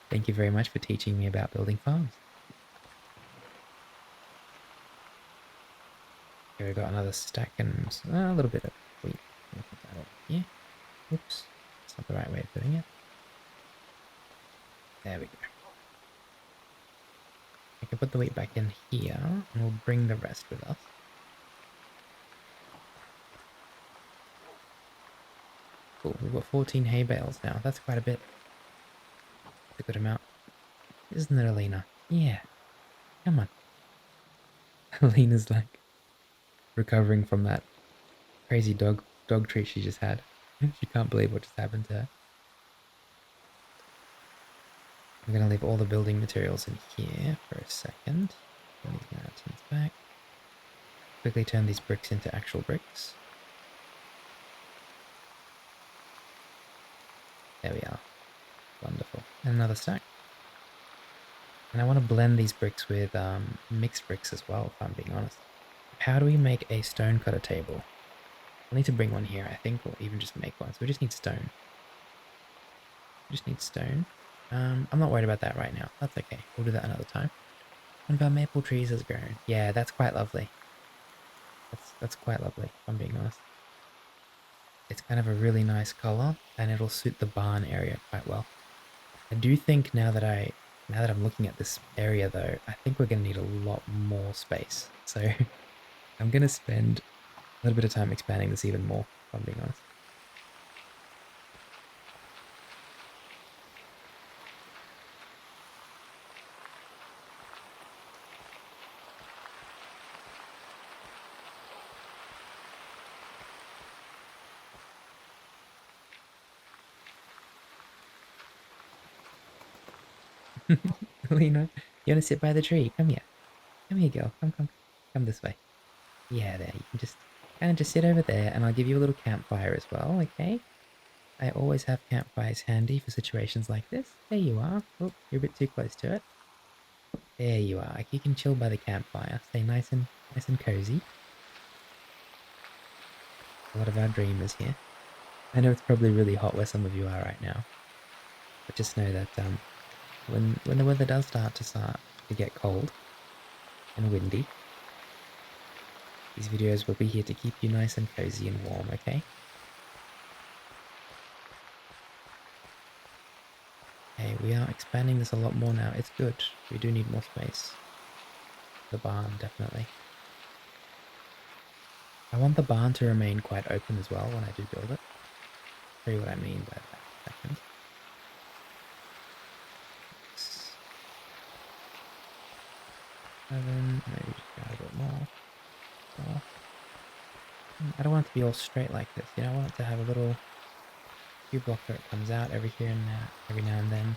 [SPEAKER 1] thank you very much for teaching me about building farms. Here we got another stack and a little bit of wheat. I'll put that over here. Oops, that's not the right way of doing it. There we go. I can put the wheat back in here, and we'll bring the rest with us. Cool, we've got 14 hay bales now. That's quite a bit. That's a good amount. Isn't it, Alina? Yeah. Come on. Alina's like recovering from that crazy dog treat she just had. She can't believe what just happened to her. I'm going to leave all the building materials in here for a second. Turn these mountains back. Quickly turn these bricks into actual bricks. There we are. Wonderful. And another stack. And I want to blend these bricks with mixed bricks as well, if I'm being honest. How do we make a stone cutter table? We'll need to bring one here, I think, or even just make one. So we just need stone. We just need stone. I'm not worried about that right now. That's okay. We'll do that another time. One of our maple trees has grown. Yeah, that's quite lovely. That's quite lovely, if I'm being honest. It's kind of a really nice color, and it'll suit the barn area quite well. I do think now that I'm looking at this area though, I think we're gonna need a lot more space. So I'm gonna spend a little bit of time expanding this even more, if I'm being honest. Lena, you wanna sit by the tree? Come here. Come here, girl. Come this way. Yeah, there. You can just kind of just sit over there, and I'll give you a little campfire as well, okay? I always have campfires handy for situations like this. There you are. Oh, you're a bit too close to it. There you are. You can chill by the campfire. Stay nice and cozy. A lot of our dreamers here. I know it's probably really hot where some of you are right now, but just know that when the weather does start to get cold and windy, these videos will be here to keep you nice and cozy and warm, okay? Okay, we are expanding this a lot more now. It's good. We do need more space. The barn, definitely. I want the barn to remain quite open as well when I do build it. I'll show you what I mean by that in a second. 7, maybe just go a bit more. I don't want it to be all straight like this, you know, I want it to have a little cue block where it comes out every now and then.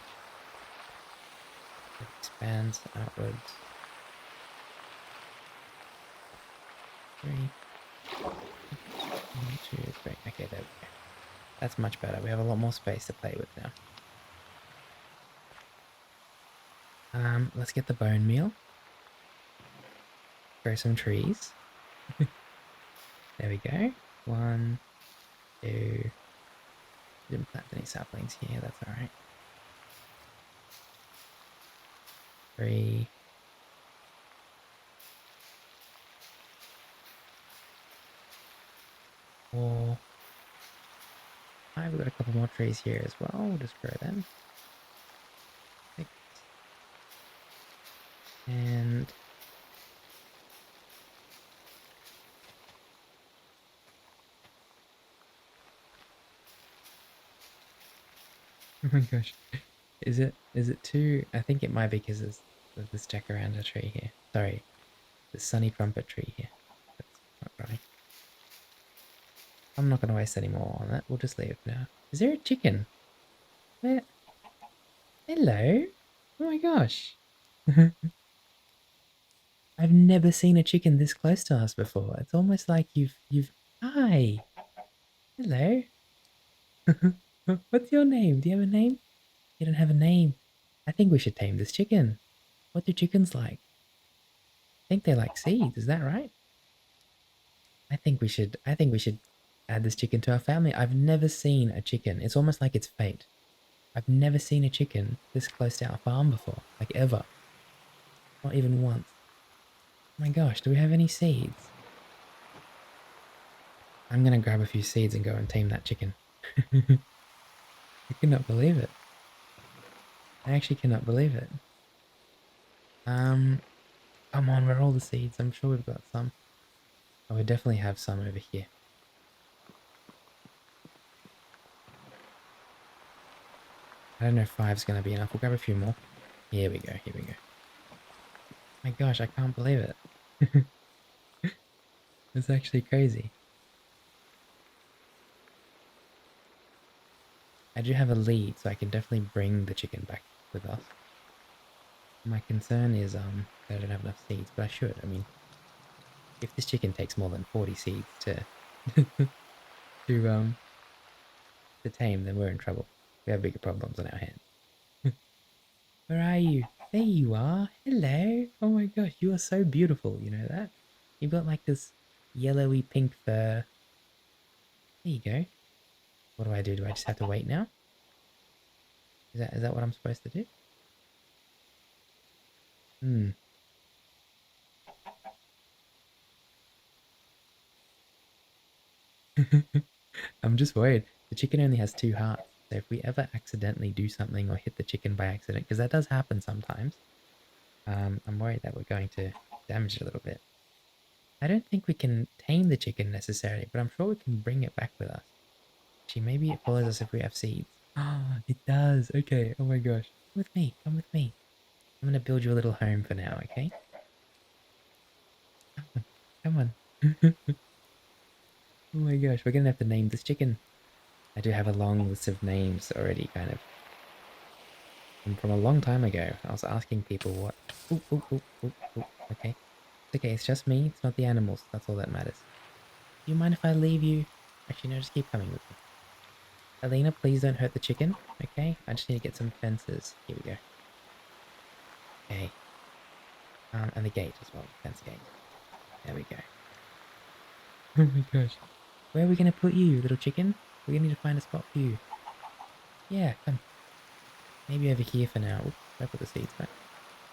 [SPEAKER 1] It expands outwards. 3, 1, 2, 3. Okay, there we go. That's much better. We have a lot more space to play with now. Let's get the bone meal. Grow some trees. There we go. 1, 2. Didn't plant any saplings here, that's alright. 3. 4. 5. We've got a couple more trees here as well. We'll just grow them. 6. And oh my gosh. Is it too? I think it might be because of this jacaranda tree here. Sorry, the sunny trumpet tree here. That's not right. I'm not going to waste any more on it. We'll just leave it now. Is there a chicken? Where? Hello? Oh my gosh. I've never seen a chicken this close to us before. It's almost like you've. Hi. Hello. What's your name? Do you have a name? You don't have a name. I think we should tame this chicken. What do chickens like? I think they like seeds. Is that right? I think we should add this chicken to our family. I've never seen a chicken. It's almost like it's fate. I've never seen a chicken this close to our farm before, like ever. Not even once. Oh my gosh, do we have any seeds? I'm gonna grab a few seeds and go and tame that chicken. I cannot believe it. I actually cannot believe it. Come on, where are all the seeds? I'm sure we've got some. Oh, we definitely have some over here. I don't know if five's gonna be enough. We'll grab a few more. Here we go, here we go. My gosh, I can't believe it. It's actually crazy. I do have a lead, so I can definitely bring the chicken back with us. My concern is that I don't have enough seeds, but I should. I mean, if this chicken takes more than 40 seeds to to to tame, then we're in trouble. We have bigger problems on our hands. Where are you? There you are. Hello. Oh my gosh, you are so beautiful. You know that? You've got like this yellowy pink fur. There you go. What do I do? Do I just have to wait now? Is that what I'm supposed to do? Hmm. I'm just worried. The chicken only has two hearts. So if we ever accidentally do something or hit the chicken by accident, because that does happen sometimes, I'm worried that we're going to damage it a little bit. I don't think we can tame the chicken necessarily, but I'm sure we can bring it back with us. Actually, maybe it follows us if we have seeds. Ah, it does. Okay. Oh my gosh. Come with me. Come with me. I'm going to build you a little home for now, okay? Come on. Oh my gosh. We're going to have to name this chicken. I do have a long list of names already, kind of. From a long time ago. I was asking people what. Ooh, ooh, ooh, ooh, ooh. Okay. It's okay. It's just me. It's not the animals. That's all that matters. Do you mind if I leave you? Actually, no, just keep coming with me. Alina, please don't hurt the chicken. Okay? I just need to get some fences. Here we go. Okay. And the gate as well. Fence gate. There we go. Oh my gosh. Where are we going to put you, little chicken? We're going to need to find a spot for you. Yeah, come. Maybe over here for now. Oops, I put the seeds back.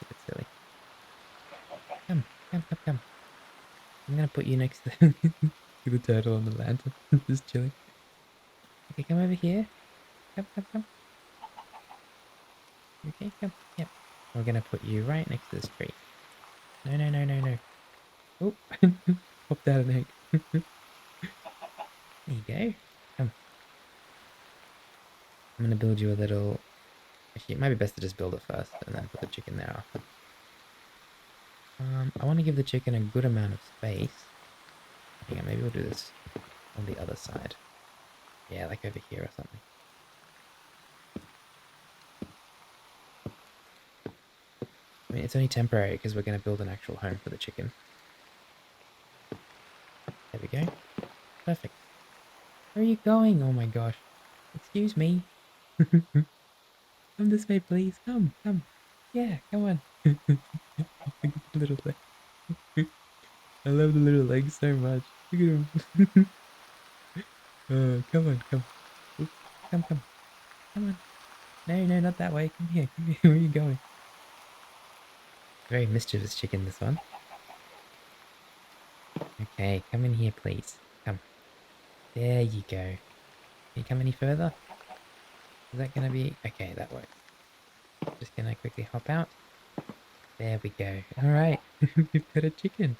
[SPEAKER 1] A bit silly. Come, come, come, come. I'm going to put you next to to the turtle on the lantern. Just chilling. Okay, come over here. Come, come, come. Okay, come. Yep. We're going to put you right next to this tree. No, no, no, no, no. Oh, popped out an egg. There you go. Come. I'm going to build you a little... Actually, it might be best to just build it first and then put the chicken there after. I want to give the chicken a good amount of space. Hang on, maybe we'll do this on the other side. Yeah, like over here or something. I mean, it's only temporary because we're going to build an actual home for the chicken. There we go. Perfect. Where are you going? Oh my gosh. Excuse me. Come this way, please. Come, come. Yeah, come on. Little leg. I love the little legs so much. Look at him. Oh, come on, come. Oops. Come, come. Come on. No, no, not that way. Come here, come here. Where are you going? Very mischievous chicken, this one. Okay, come in here, please. Come. There you go. Can you come any further? Is that going to be... Okay, that works. Just going to quickly hop out. There we go. All right. We've got a chicken.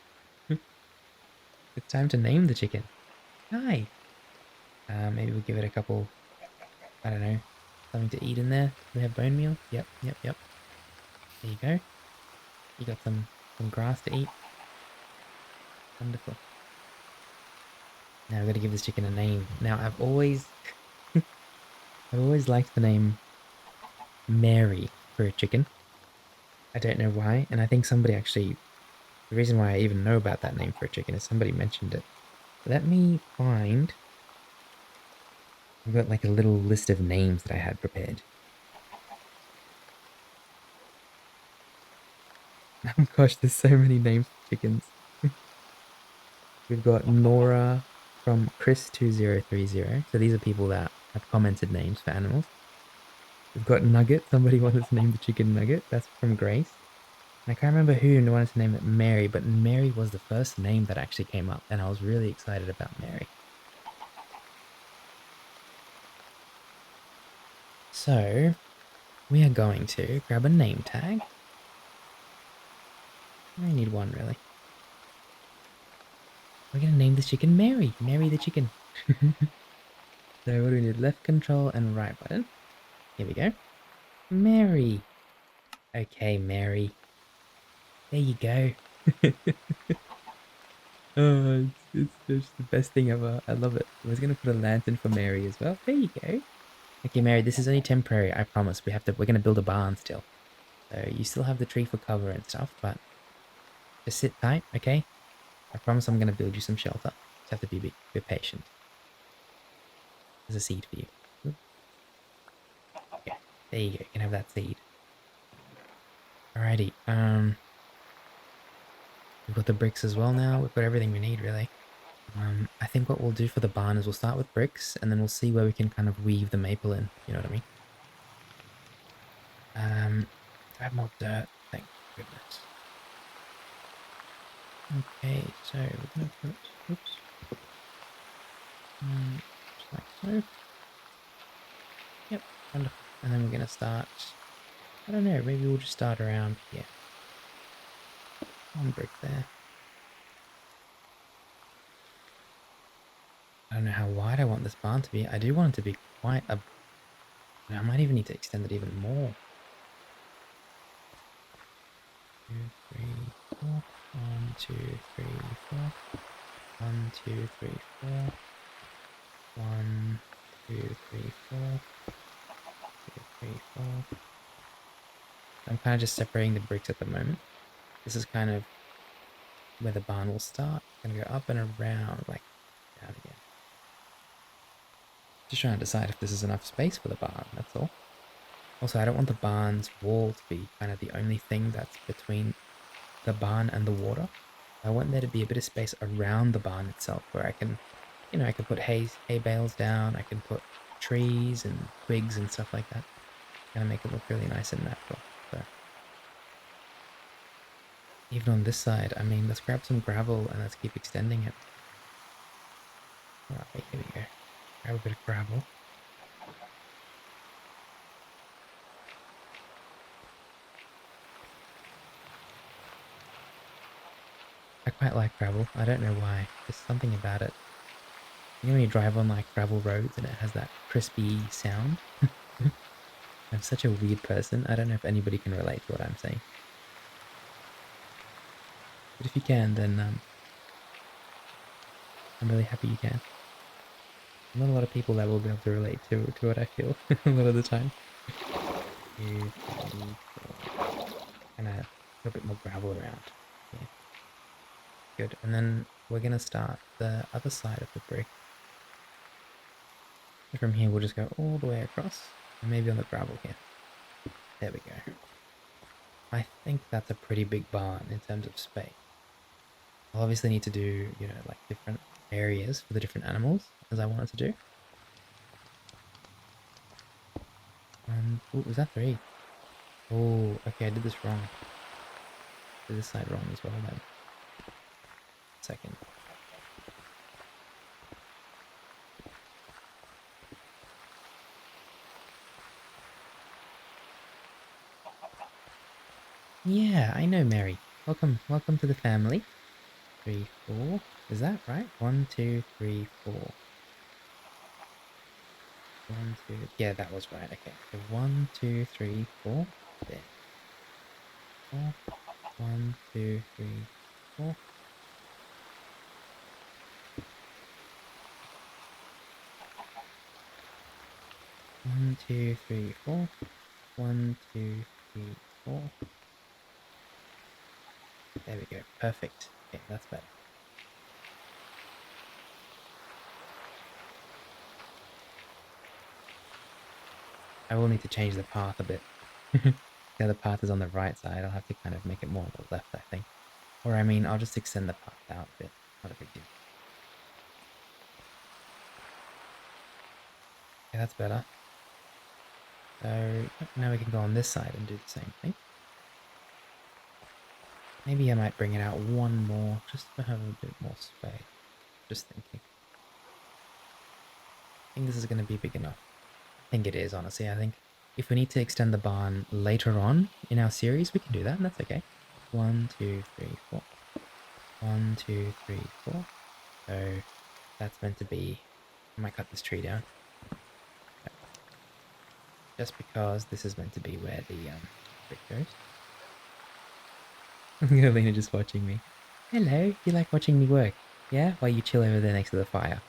[SPEAKER 1] It's time to name the chicken. Hi. Maybe we'll give it a couple... I don't know. Something to eat in there. Do we have bone meal? Yep, yep, yep. There you go. You got some grass to eat. Wonderful. Now we've got to give this chicken a name. Now I've always liked the name Mary for a chicken. I don't know why, and I think somebody actually, the reason why I even know about that name for a chicken is somebody mentioned it. Let me find, I've got like a little list of names that I had prepared. Oh gosh, there's so many names for chickens. We've got Nora from Chris2030. So these are people that have commented names for animals. We've got Nugget. Somebody wanted to name the chicken Nugget. That's from Grace. And I can't remember who wanted to name it Mary, but Mary was the first name that actually came up, and I was really excited about Mary. So, we are going to grab a name tag. I only need one, really. We're going to name this chicken Mary. Mary the chicken. So what do we need? Left control and right button. Here we go. Mary. Okay, Mary. There you go. Oh, it's just the best thing ever. I love it. I was gonna put a lantern for Mary as well. There you go. Okay, Mary, this is only temporary. I promise. We're gonna build a barn still. So you still have the tree for cover and stuff, but just sit tight, okay? I promise I'm gonna build you some shelter. Just have to be patient. There's a seed for you. Oop. Okay, there you go. You can have that seed. Alrighty. We've got the bricks as well now. We've got everything we need, really. I think what we'll do for the barn is we'll start with bricks, and then we'll see where we can kind of weave the maple in. You know what I mean? Do I have more dirt? Thank goodness. Okay, so we're gonna put, oops, just like so. Yep, wonderful. And then we're gonna start, I don't know, maybe we'll just start around here. One brick there. I don't know how wide I want this barn to be. I do want it to be quite a, I might even need to extend it even more. 2, 3, 4. 1, 2, 3, 4. 1, 2, 3, 4. 1, 2, 3, 4. 2, 3, 4. I'm kind of just separating the bricks at the moment. This is kind of where the barn will start. Gonna go up and around, like down again. Just trying to decide if this is enough space for the barn, that's all. Also, I don't want the barn's wall to be kind of the only thing that's between the barn and the water. I want there to be a bit of space around the barn itself where I can, I can put hay bales down, I can put trees and twigs and stuff like that. Gonna make it look really nice and natural. So even on this side, I mean, let's grab some gravel and let's keep extending it. Alright, here we go. Grab a bit of gravel. I quite like gravel. I don't know why. There's something about it. You know when you drive on like gravel roads and it has that crispy sound? I'm such a weird person. I don't know if anybody can relate to what I'm saying. But if you can, then I'm really happy you can. Not a lot of people that will be able to relate to what I feel a lot of the time. 2, 3, 4. And a little bit more gravel around. Yeah. Good. And then we're gonna start the other side of the brick. From here, we'll just go all the way across, and maybe on the gravel here. There we go. I think that's a pretty big barn in terms of space. I'll obviously need to do, like different areas for the different animals as I wanted to do. Oh, was that 3? Oh, okay, I did this wrong. Did this side wrong as well then. Second. Yeah, I know, Mary. Welcome to the family. 3, 4. Is that right? 1, 2, 3, 4. 1, 2. Yeah, that was right. Okay. So 1, 2, 3, 4. There. 4. 1, 2, 3, 4. One, two, three, 4. 1, 2, 3, 4. There we go. Perfect. Okay, that's better. I will need to change the path a bit. The other path is on the right side. I'll have to kind of make it more on the left, I think. Or I mean, I'll just extend the path out a bit. Not a big deal. Okay, that's better. So now we can go on this side and do the same thing. Maybe I might bring it out one more just to have a bit more space. Just thinking. I think this is going to be big enough. I think it is, honestly, I think. If we need to extend the barn later on in our series, we can do that, and that's okay. 1, 2, 3, 4. 1, 2, 3, 4. So that's meant to be... I might cut this tree down. Just because this is meant to be where the brick goes. Alina just watching me. Hello, you like watching me work? Yeah? While you chill over there next to the fire.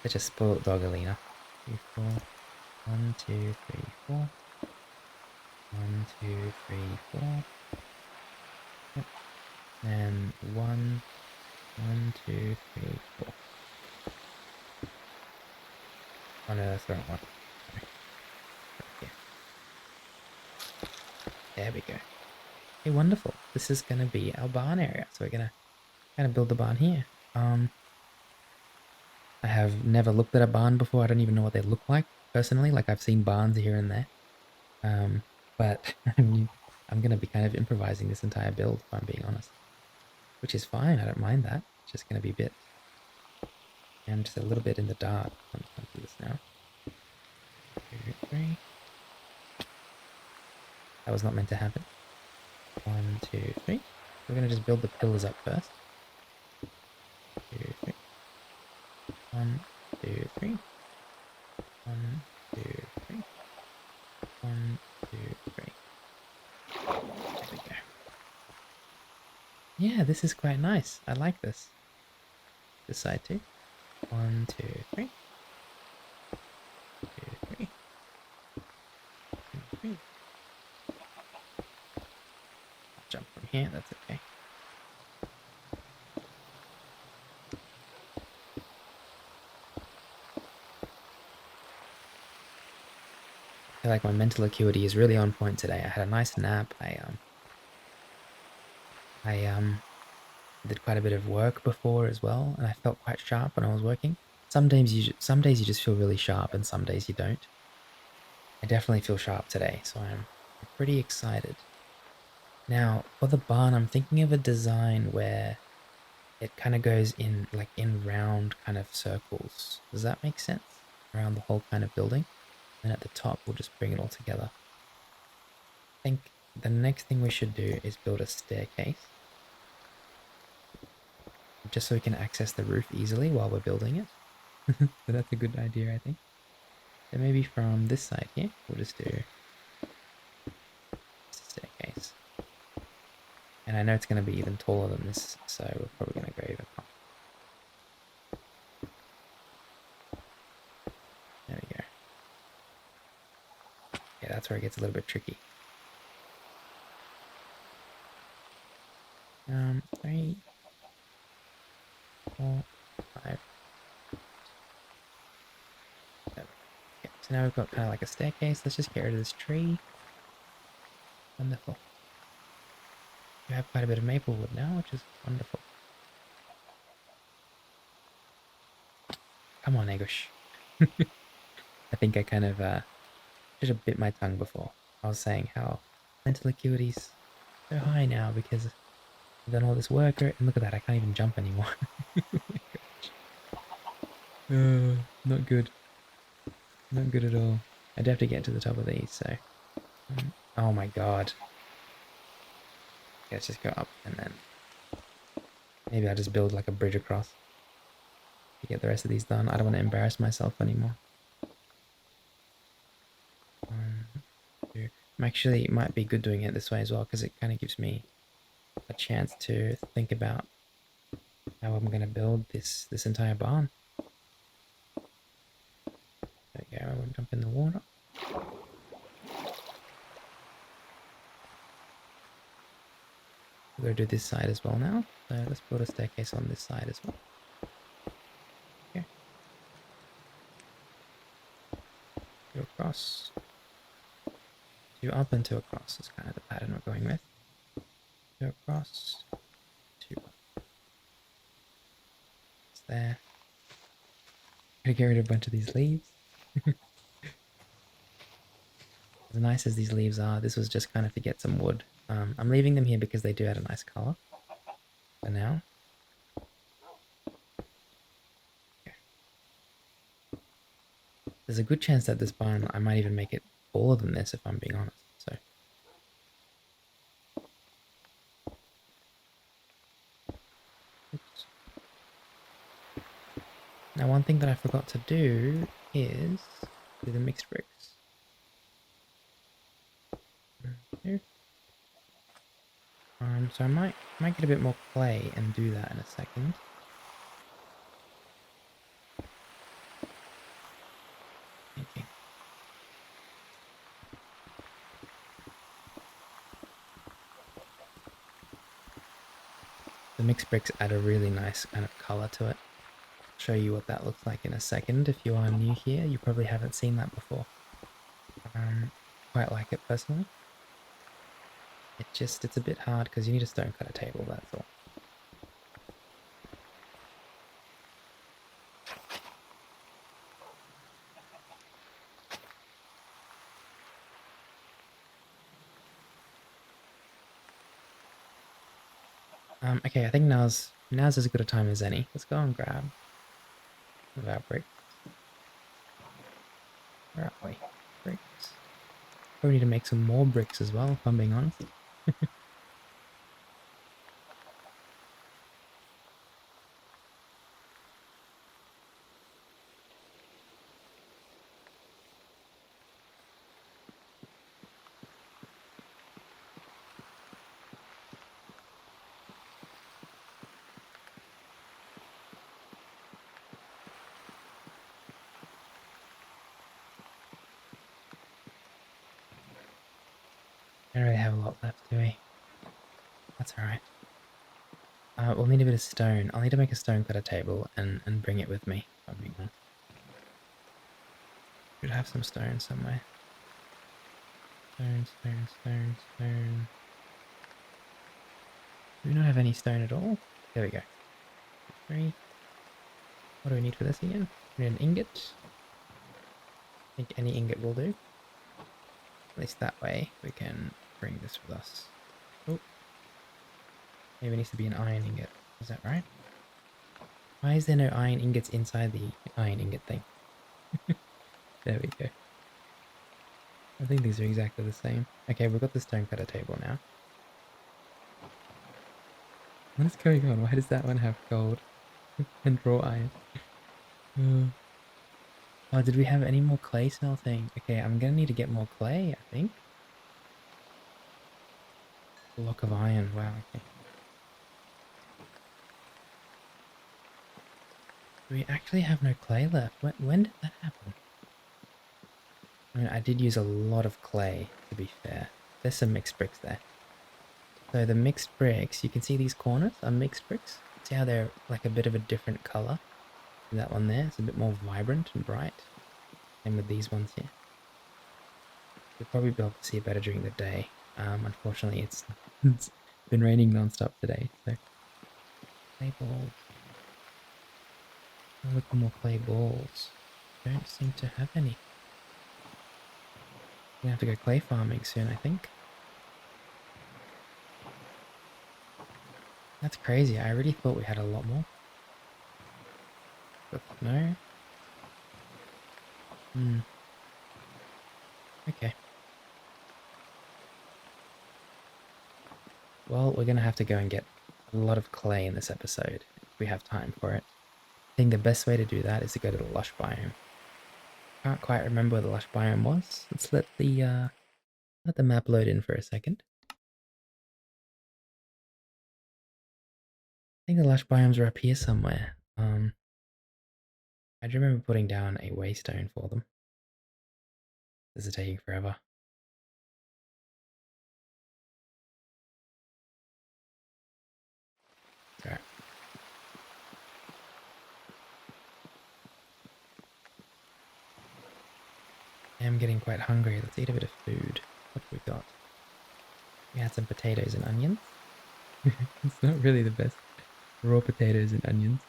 [SPEAKER 1] Such a spoiled dog, Alina. 2, 4. 1, 2, 3, 4. 1, 2, 3, 4. Yep. And 1, 1, 2, 3, 4. Oh no, that's the wrong one. Sorry. There we go. Okay, wonderful. This is gonna be our barn area. So we're gonna kind of build the barn here. I have never looked at a barn before. I don't even know what they look like personally. Like I've seen barns here and there. But I'm gonna be kind of improvising this entire build if I'm being honest. Which is fine, I don't mind that. It's just gonna be a bit and just a little bit in the dark. I'm gonna do this now. 2, 3. That was not meant to happen. 1, 2, 3. We're gonna just build the pillars up first. 2, 3. 1, 2, 3. 1, 2, 3. 1, 2, 3. There we go. Yeah, this is quite nice. I like this. This side too. 1, 2, 3. 2, 3. 2, 3. I'll jump from here, that's okay. I feel like my mental acuity is really on point today. I had a nice nap. I did quite a bit of work before as well, and I felt quite sharp when I was working. Some days you just feel really sharp, and some days you don't. I definitely feel sharp today, so I'm pretty excited. Now, for the barn, I'm thinking of a design where it kind of goes in round kind of circles. Does that make sense? Around the whole kind of building. And at the top, we'll just bring it all together. I think the next thing we should do is build a staircase. Just so we can access the roof easily while we're building it. So that's a good idea, I think. So maybe from this side here, we'll just do a staircase. And I know it's going to be even taller than this, so we're probably going to go even higher. There we go. Yeah, that's where it gets a little bit tricky. 3, 4, 5, 7. Okay, so now we've got kind of like a staircase. Let's just get rid of this tree. Wonderful. We have quite a bit of maple wood now, which is wonderful. Come on, Egush. I think I kind of should have bit my tongue before. I was saying how mental acuity's so high now because I've done all this work, and look at that, I can't even jump anymore. Not good. Not good at all. I'd have to get to the top of these, so... oh my god. Okay, let's just go up, and then... maybe I'll just build like a bridge across to get the rest of these done. I don't want to embarrass myself anymore. 1, 2... Actually, it might be good doing it this way as well, because it kind of gives me a chance to think about how I'm going to build this entire barn. There we go, I will jump in the water. We're going to do this side as well now. So let's build a staircase on this side as well. Okay. Go across. 2 up and 2 across is kind of the pattern we're going with. 2 across. 2 up. It's there. Gotta get rid of a bunch of these leaves. As nice as these leaves are, this was just kind of to get some wood. I'm leaving them here because they do add a nice color. For now. Okay. There's a good chance that this barn, I might even make it taller than this if I'm being honest. So, oops. Now one thing that I forgot to do is do the mixed bricks. Okay. So I might get a bit more clay and do that in a second. Okay. The mixed bricks add a really nice kind of color to it. I'll show you what that looks like in a second. If you are new here, you probably haven't seen that before. Quite like it personally. It's a bit hard because you need a stone cutter table, that's all. Okay, I think now's as good a time as any. Let's go and grab one of our bricks. Where are we? Bricks. Probably need to make some more bricks as well, if I'm being honest. Don't really have a lot left, do we? That's alright. We'll need a bit of stone. I'll need to make a stone cutter table and bring it with me, if I'm being honest. Should have some stone somewhere. Stone, stone, stone, stone. Do we not have any stone at all? There we go. 3. What do we need for this again? We need an ingot. I think any ingot will do. At least that way we can bring this with us. Oh. Maybe it needs to be an iron ingot. Is that right? Why is there no iron ingots inside the iron ingot thing? There we go. I think these are exactly the same. Okay, we've got the stone cutter table now. What is going on? Why does that one have gold and raw iron? Oh, did we have any more clay smelting? Okay, I'm gonna need to get more clay, I think. Block of iron, wow, okay. We actually have no clay left. When did that happen? I mean, I did use a lot of clay, to be fair. There's some mixed bricks there. So the mixed bricks, you can see these corners are mixed bricks. See how they're like a bit of a different color? That one there, it's a bit more vibrant and bright. Same with these ones here. You'll probably be able to see it better during the day. Unfortunately, it's been raining non-stop today, so clay balls. I'll look for more clay balls. Don't seem to have any. We're gonna have to go clay farming soon, I think. That's crazy. I really thought we had a lot more. But no. Okay. Well, we're gonna have to go and get a lot of clay in this episode if we have time for it. I think the best way to do that is to go to the lush biome. Can't quite remember where the lush biome was. Let's let the map load in for a second. I think the lush biomes are up here somewhere. I do remember putting down a waystone for them. This is taking forever. Sorry. I am getting quite hungry. Let's eat a bit of food. What have we got? We had some potatoes and onions. It's not really the best. Raw potatoes and onions.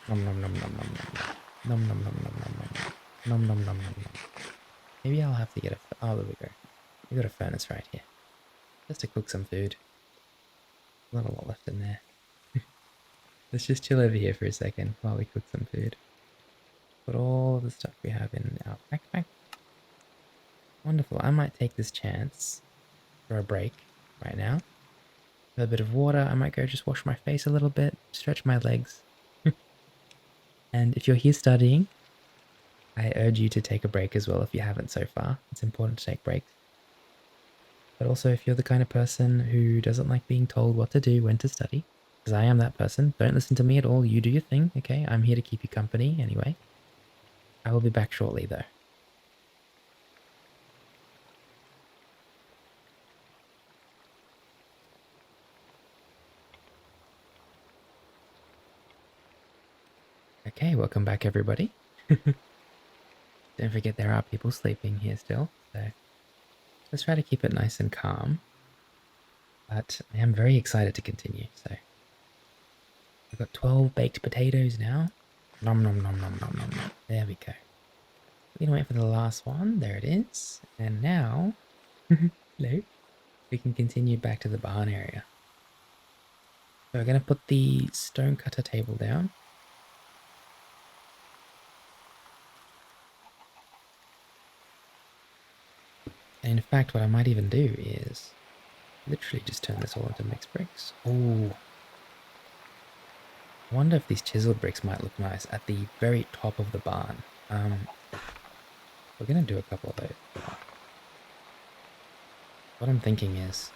[SPEAKER 1] Nom nom nom nom nom nom. Nom nom nom nom nom nom. Nom nom nom nom nom. Maybe I'll have to get a... Oh, there we go. We got a furnace right here. Just to cook some food. Not a lot left in there. Let's just chill over here for a second while we cook some food. Put all the stuff we have in our backpack. Wonderful. I might take this chance for a break right now. With a bit of water, I might go just wash my face a little bit, stretch my legs. And if you're here studying, I urge you to take a break as well if you haven't so far. It's important to take breaks. But also, if you're the kind of person who doesn't like being told what to do, when to study, because I am that person, don't listen to me at all. You do your thing, okay? I'm here to keep you company anyway. I will be back shortly, though. Okay, welcome back, everybody. Don't forget there are people sleeping here still, so let's try to keep it nice and calm. But I am very excited to continue, so we've got 12 baked potatoes now. Nom nom nom nom nom nom nom. There we go. We're gonna wait for the last one. There it is. And now, hello, we can continue back to the barn area. So we're gonna put the stone cutter table down. And in fact, what I might even do is literally just turn this all into mixed bricks. Oh, I wonder if these chiseled bricks might look nice at the very top of the barn. We're gonna do a couple of those. What I'm thinking is,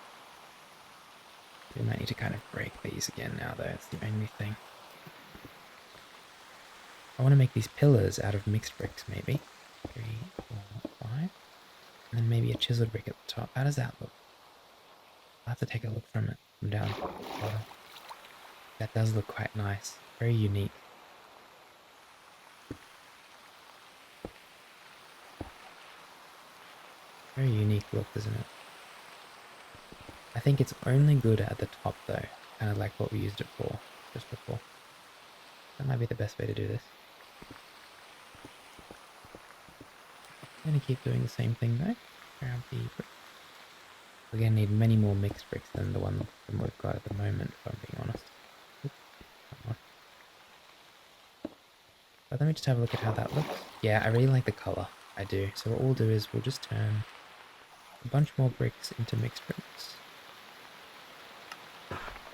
[SPEAKER 1] we might need to kind of break these again now though, it's the only thing. I want to make these pillars out of mixed bricks maybe. 3, 4, 5. And then maybe a chiseled brick at the top. How does that look? I'll have to take a look from down. That does look quite nice. Very unique. Very unique look, isn't it? I think it's only good at the top though. Kind of like what we used it for just before. That might be the best way to do this. I'm gonna keep doing the same thing though. Around the bricks. We're gonna need many more mixed bricks than the one we've got at the moment, if I'm being honest. Oops. But let me just have a look at how that looks. Yeah, I really like the color. I do. So what we'll do is we'll just turn a bunch more bricks into mixed bricks.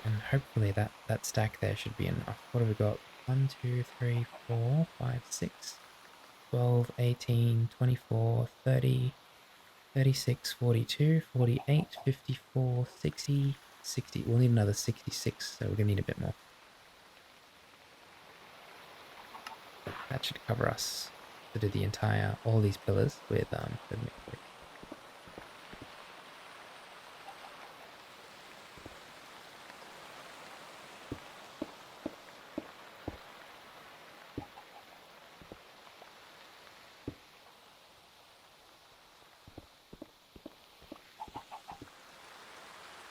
[SPEAKER 1] And hopefully that stack there should be enough. What have we got? 1, 2, 3, 4, 5, 6, 12, 18, 24, 30, 36, 42, 48, 54, 60, 60. We'll need another 66, so we're going to need a bit more. That should cover us to do the entire, all these pillars with mixed bricks.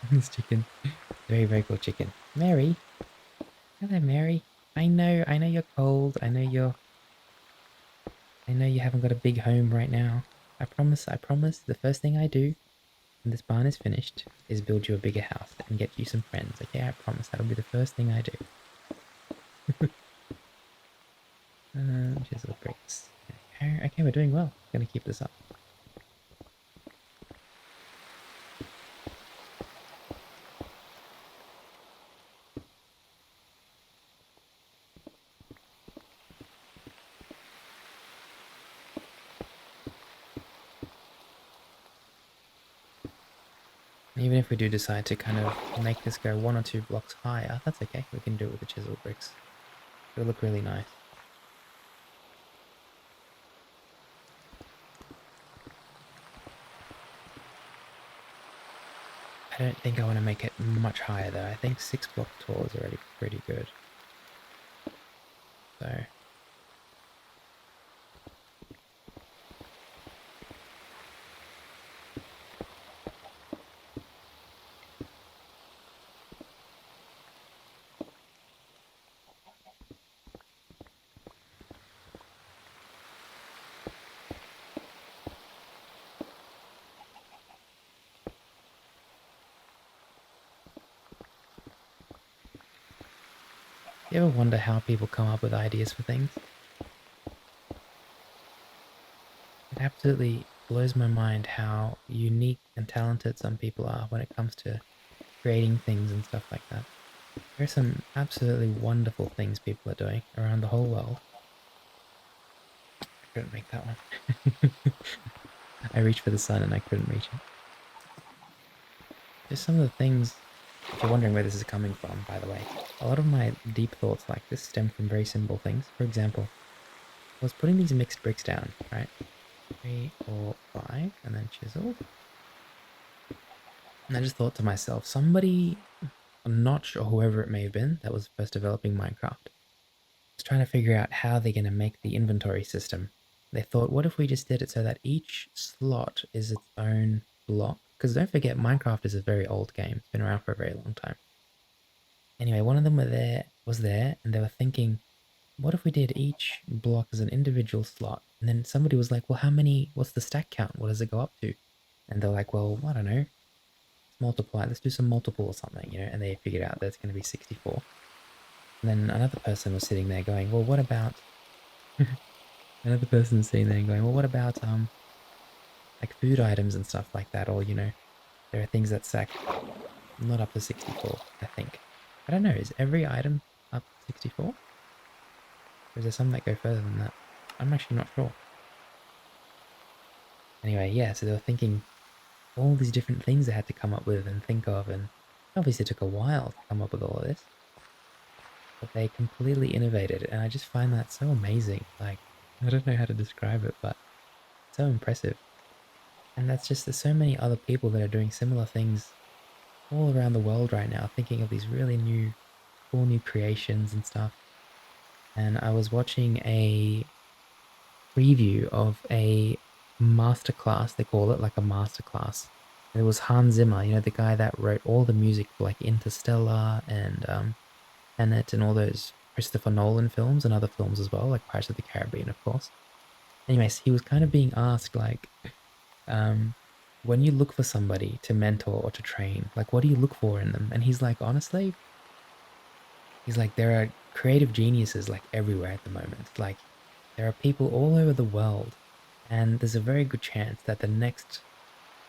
[SPEAKER 1] This chicken. Very, very cool chicken. Mary. Hello, Mary. I know you're cold. I know you haven't got a big home right now. I promise, the first thing I do when this barn is finished is build you a bigger house and get you some friends. Okay, I promise that'll be the first thing I do. Chisel bricks. Okay, we're doing well. I'm gonna keep this up. Even if we do decide to kind of make this go 1 or 2 blocks higher, that's okay. We can do it with the chisel bricks. It'll look really nice. I don't think I want to make it much higher though. I think 6 block tall is already pretty good. So you ever wonder how people come up with ideas for things? absolutely blows my mind how unique and talented some people are when it comes to creating things and stuff like that. There's some absolutely wonderful things people are doing around the whole world. I couldn't make that one. I reached for the sun and I couldn't reach it. Just some of the things, if you're wondering where this is coming from, by the way, a lot of my deep thoughts like this stem from very simple things. For example, I was putting these mixed bricks down, right? 3, 4, 5, and then chiseled. And I just thought to myself, somebody, I'm not sure whoever it may have been that was first developing Minecraft, was trying to figure out how they're going to make the inventory system. They thought, what if we just did it so that each slot is its own block? Because don't forget, Minecraft is a very old game. It's been around for a very long time. Anyway, one of them was there, and they were thinking, what if we did each block as an individual slot? And then somebody was like, well, what's the stack count? What does it go up to? And they're like, well, I don't know. Let's multiply. Let's do some multiple or something, And they figured out that it's going to be 64. And then another person was sitting there going, well, what about... another person sitting there and going, well, what about, like food items and stuff like that? Or, there are things that stack not up to 64, I think. I don't know. Is every item up to 64? Or is there some that go further than that? I'm actually not sure. Anyway, yeah, so they were thinking all these different things they had to come up with and think of, and obviously it took a while to come up with all of this. But they completely innovated, and I just find that so amazing. Like, I don't know how to describe it, but so impressive. And that's just, there's so many other people that are doing similar things all around the world right now, thinking of these really new, cool new creations and stuff. And I was watching a preview of a masterclass, they call it, like a masterclass. And it was Hans Zimmer, the guy that wrote all the music for like Interstellar and Tenet and all those Christopher Nolan films and other films as well, like Pirates of the Caribbean, of course. Anyways, he was kind of being asked like, um, when you look for somebody to mentor or to train, like what do you look for in them? And he's like, honestly, he's like, there are creative geniuses like everywhere at the moment. Like there are people all over the world, and there's a very good chance that the next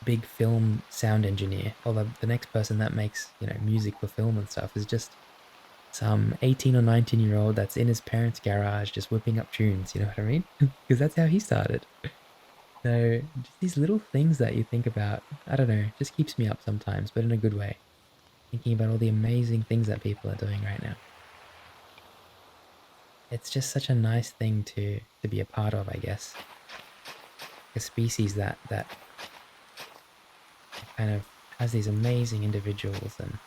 [SPEAKER 1] big film sound engineer or the next person that makes, music for film and stuff is just some 18 or 19-year-old that's in his parents' garage just whipping up tunes, you know what I mean? Because that's how he started. So just these little things that you think about, I don't know, just keeps me up sometimes, but in a good way. Thinking about all the amazing things that people are doing right now. It's just such a nice thing to be a part of, I guess. A species that kind of has these amazing individuals, and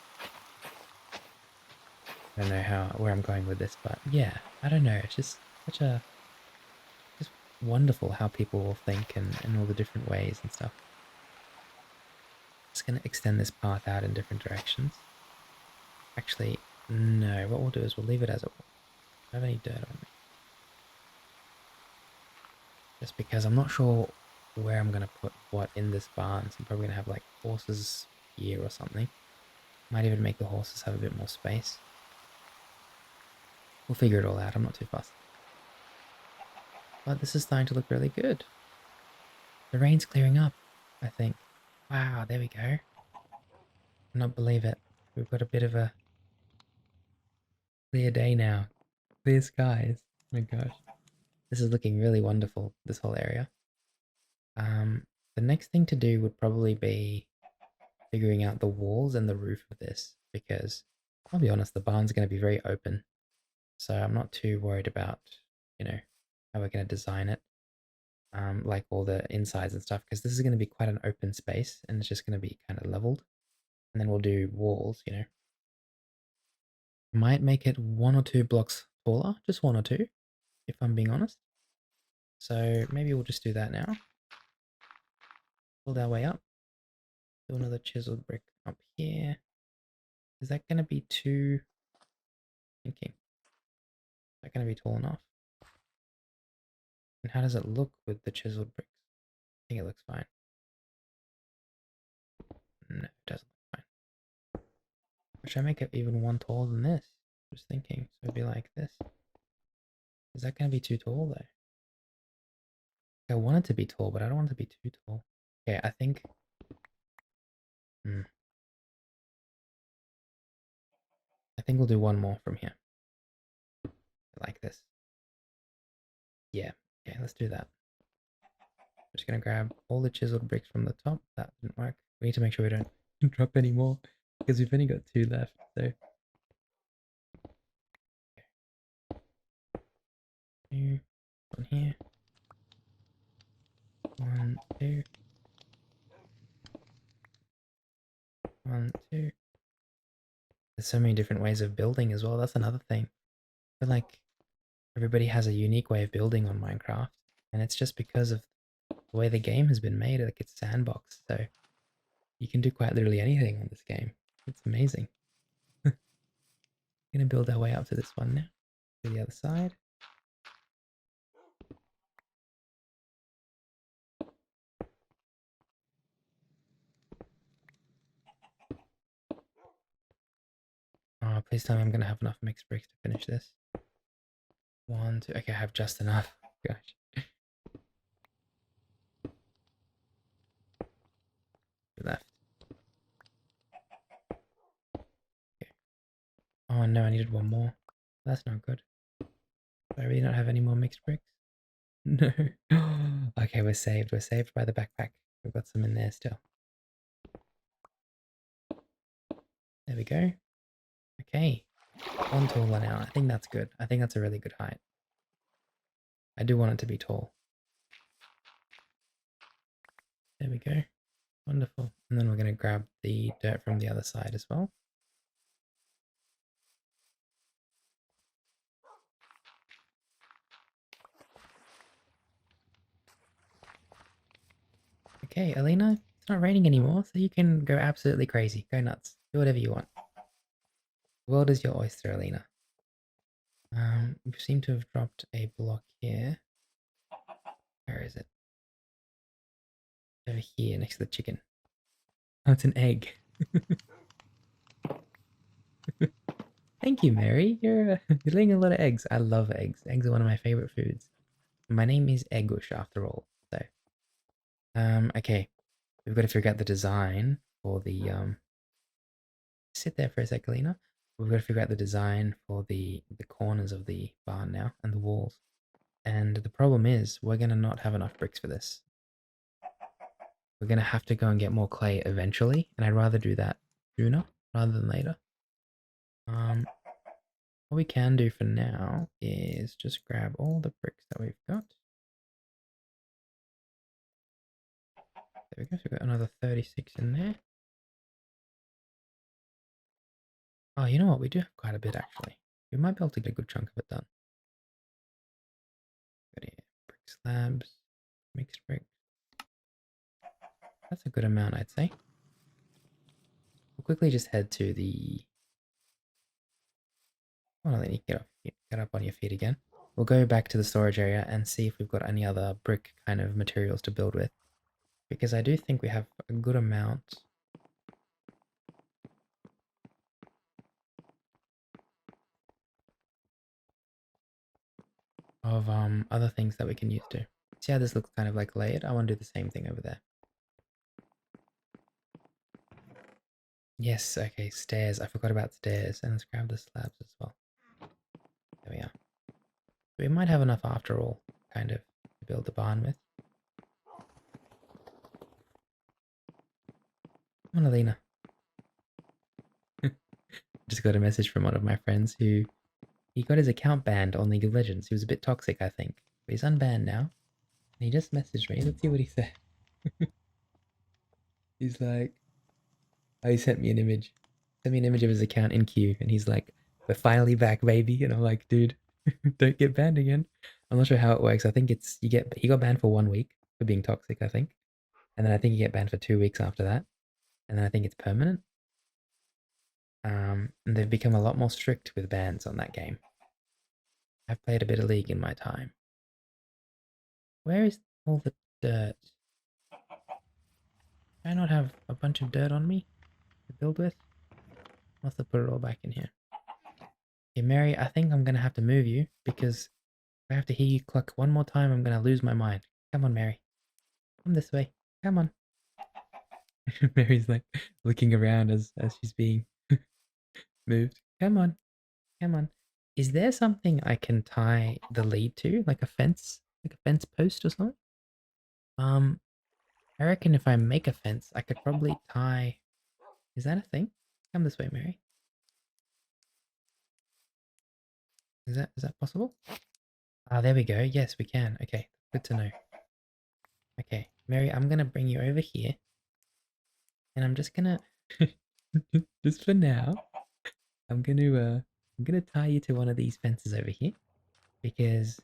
[SPEAKER 1] I don't know where I'm going with this, but yeah, I don't know. It's just just wonderful how people will think and in all the different ways and stuff. Just gonna extend this path out in different directions. Actually, no, what we'll do is we'll leave it as it was. I don't have any dirt on me. Just because I'm not sure where I'm gonna put what in this barn, so I'm probably gonna have like horses here or something. Might even make the horses have a bit more space. We'll figure it all out, I'm not too fussed. But this is starting to look really good. The rain's clearing up, I think. Wow, there we go. Cannot believe it. We've got a bit of a clear day now. Clear skies. Oh my gosh. This is looking really wonderful, this whole area. The next thing to do would probably be figuring out the walls and the roof of this, because I'll be honest, the barn's going to be very open. So I'm not too worried about, how we're going to design it. Like all the insides and stuff, because this is going to be quite an open space and it's just going to be kind of leveled. And then we'll do walls. Might make it 1 or 2 blocks taller, just 1 or 2, if I'm being honest. So maybe we'll just do that now. Build our way up. Do another chiseled brick up here. Is that going to be too... thinking. Is that going to be tall enough? And how does it look with the chiseled bricks? I think it looks fine. No, it doesn't look fine. Or should I make it even one taller than this? Just thinking. So it'd be like this. Is that going to be too tall though? I want it to be tall, but I don't want it to be too tall. Okay, I think... I think we'll do one more from here. Like this. Yeah, okay, let's do that. I'm just gonna grab all the chiseled bricks from the top. That didn't work. We need to make sure we don't drop any more because we've only got 2 left. So 2 on here. 1, 2. 1, 2. There's so many different ways of building as well. That's another thing. I feel like everybody has a unique way of building on Minecraft, and it's just because of the way the game has been made. Like it's sandbox, so you can do quite literally anything on this game. It's amazing. We're gonna build our way up to this one now. To the other side. Oh, please tell me I'm gonna have enough mixed bricks to finish this. 1, 2. Okay, I have just enough. Gosh. Left. Okay. Oh no, I needed one more. That's not good. Do I really not have any more mixed bricks? No. Okay, we're saved. We're saved by the backpack. We've got some in there still. There we go. Okay. 1 taller now. I think that's good. I think that's a really good height. I do want it to be tall. There we go. Wonderful. And then we're going to grab the dirt from the other side as well. Okay, Alina, it's not raining anymore, so you can go absolutely crazy. Go nuts. Do whatever you want. The world is your oyster, Alina. We seem to have dropped a block here. Where is it? Over here, next to the chicken. Oh, it's an egg. Thank you, Mary. You're laying a lot of eggs. I love eggs. Eggs are one of my favorite foods. My name is Egush, after all. So, okay. We've got to figure out the design for the sit there for a sec, Alina. We've got to figure out the design for the corners of the barn now and the walls. And the problem is we're gonna not have enough bricks for this. We're gonna have to go and get more clay eventually, and I'd rather do that sooner rather than later. What we can do for now is just grab all the bricks that we've got. There we go, so we've got another 36 in there. Oh, you know what? We do have quite a bit actually. We might be able to get a good chunk of it done. Got here, brick slabs, mixed bricks. That's a good amount, I'd say. We'll quickly just head to the... Well, let me get up on your feet again. We'll go back to the storage area and see if we've got any other brick kind of materials to build with. Because I do think we have a good amount of other things that we can use too. See how this looks kind of like layered? I want to do the same thing over there. Yes, okay, stairs. I forgot about stairs. And let's grab the slabs as well. There we are. We might have enough after all, kind of, to build the barn with. Come on, Alina. Just got a message from one of my friends who he got his account banned on League of Legends. He was a bit toxic, I think. But he's unbanned now. And he just messaged me. Let's see what he said. He's like, oh, he sent me an image. Sent me an image of his account in queue. And he's like, we're finally back, baby. And I'm like, dude, don't get banned again. I'm not sure how it works. I think it's, he got banned for 1 week for being toxic, I think. And then I think you get banned for 2 weeks after that. And then I think it's permanent. And they've become a lot more strict with bans on that game. I've played a bit of League in my time. Where is all the dirt? Do I not have a bunch of dirt on me to build with? Must have put it all back in here. Okay, Mary, I think I'm going to have to move you because if I have to hear you cluck one more time, I'm going to lose my mind. Come on, Mary. Come this way. Come on. Mary's like looking around as she's being moved. Come on. Come on. Is there something I can tie the lead to, like a fence post or something? Um, I reckon if I make a fence, I could probably tie. Is that a thing? Come this way, Mary. Is that possible? Ah, there we go. Yes, we can. Okay, good to know. Okay, Mary, I'm gonna bring you over here, and I'm just gonna, just for now, I'm gonna tie you to one of these fences over here because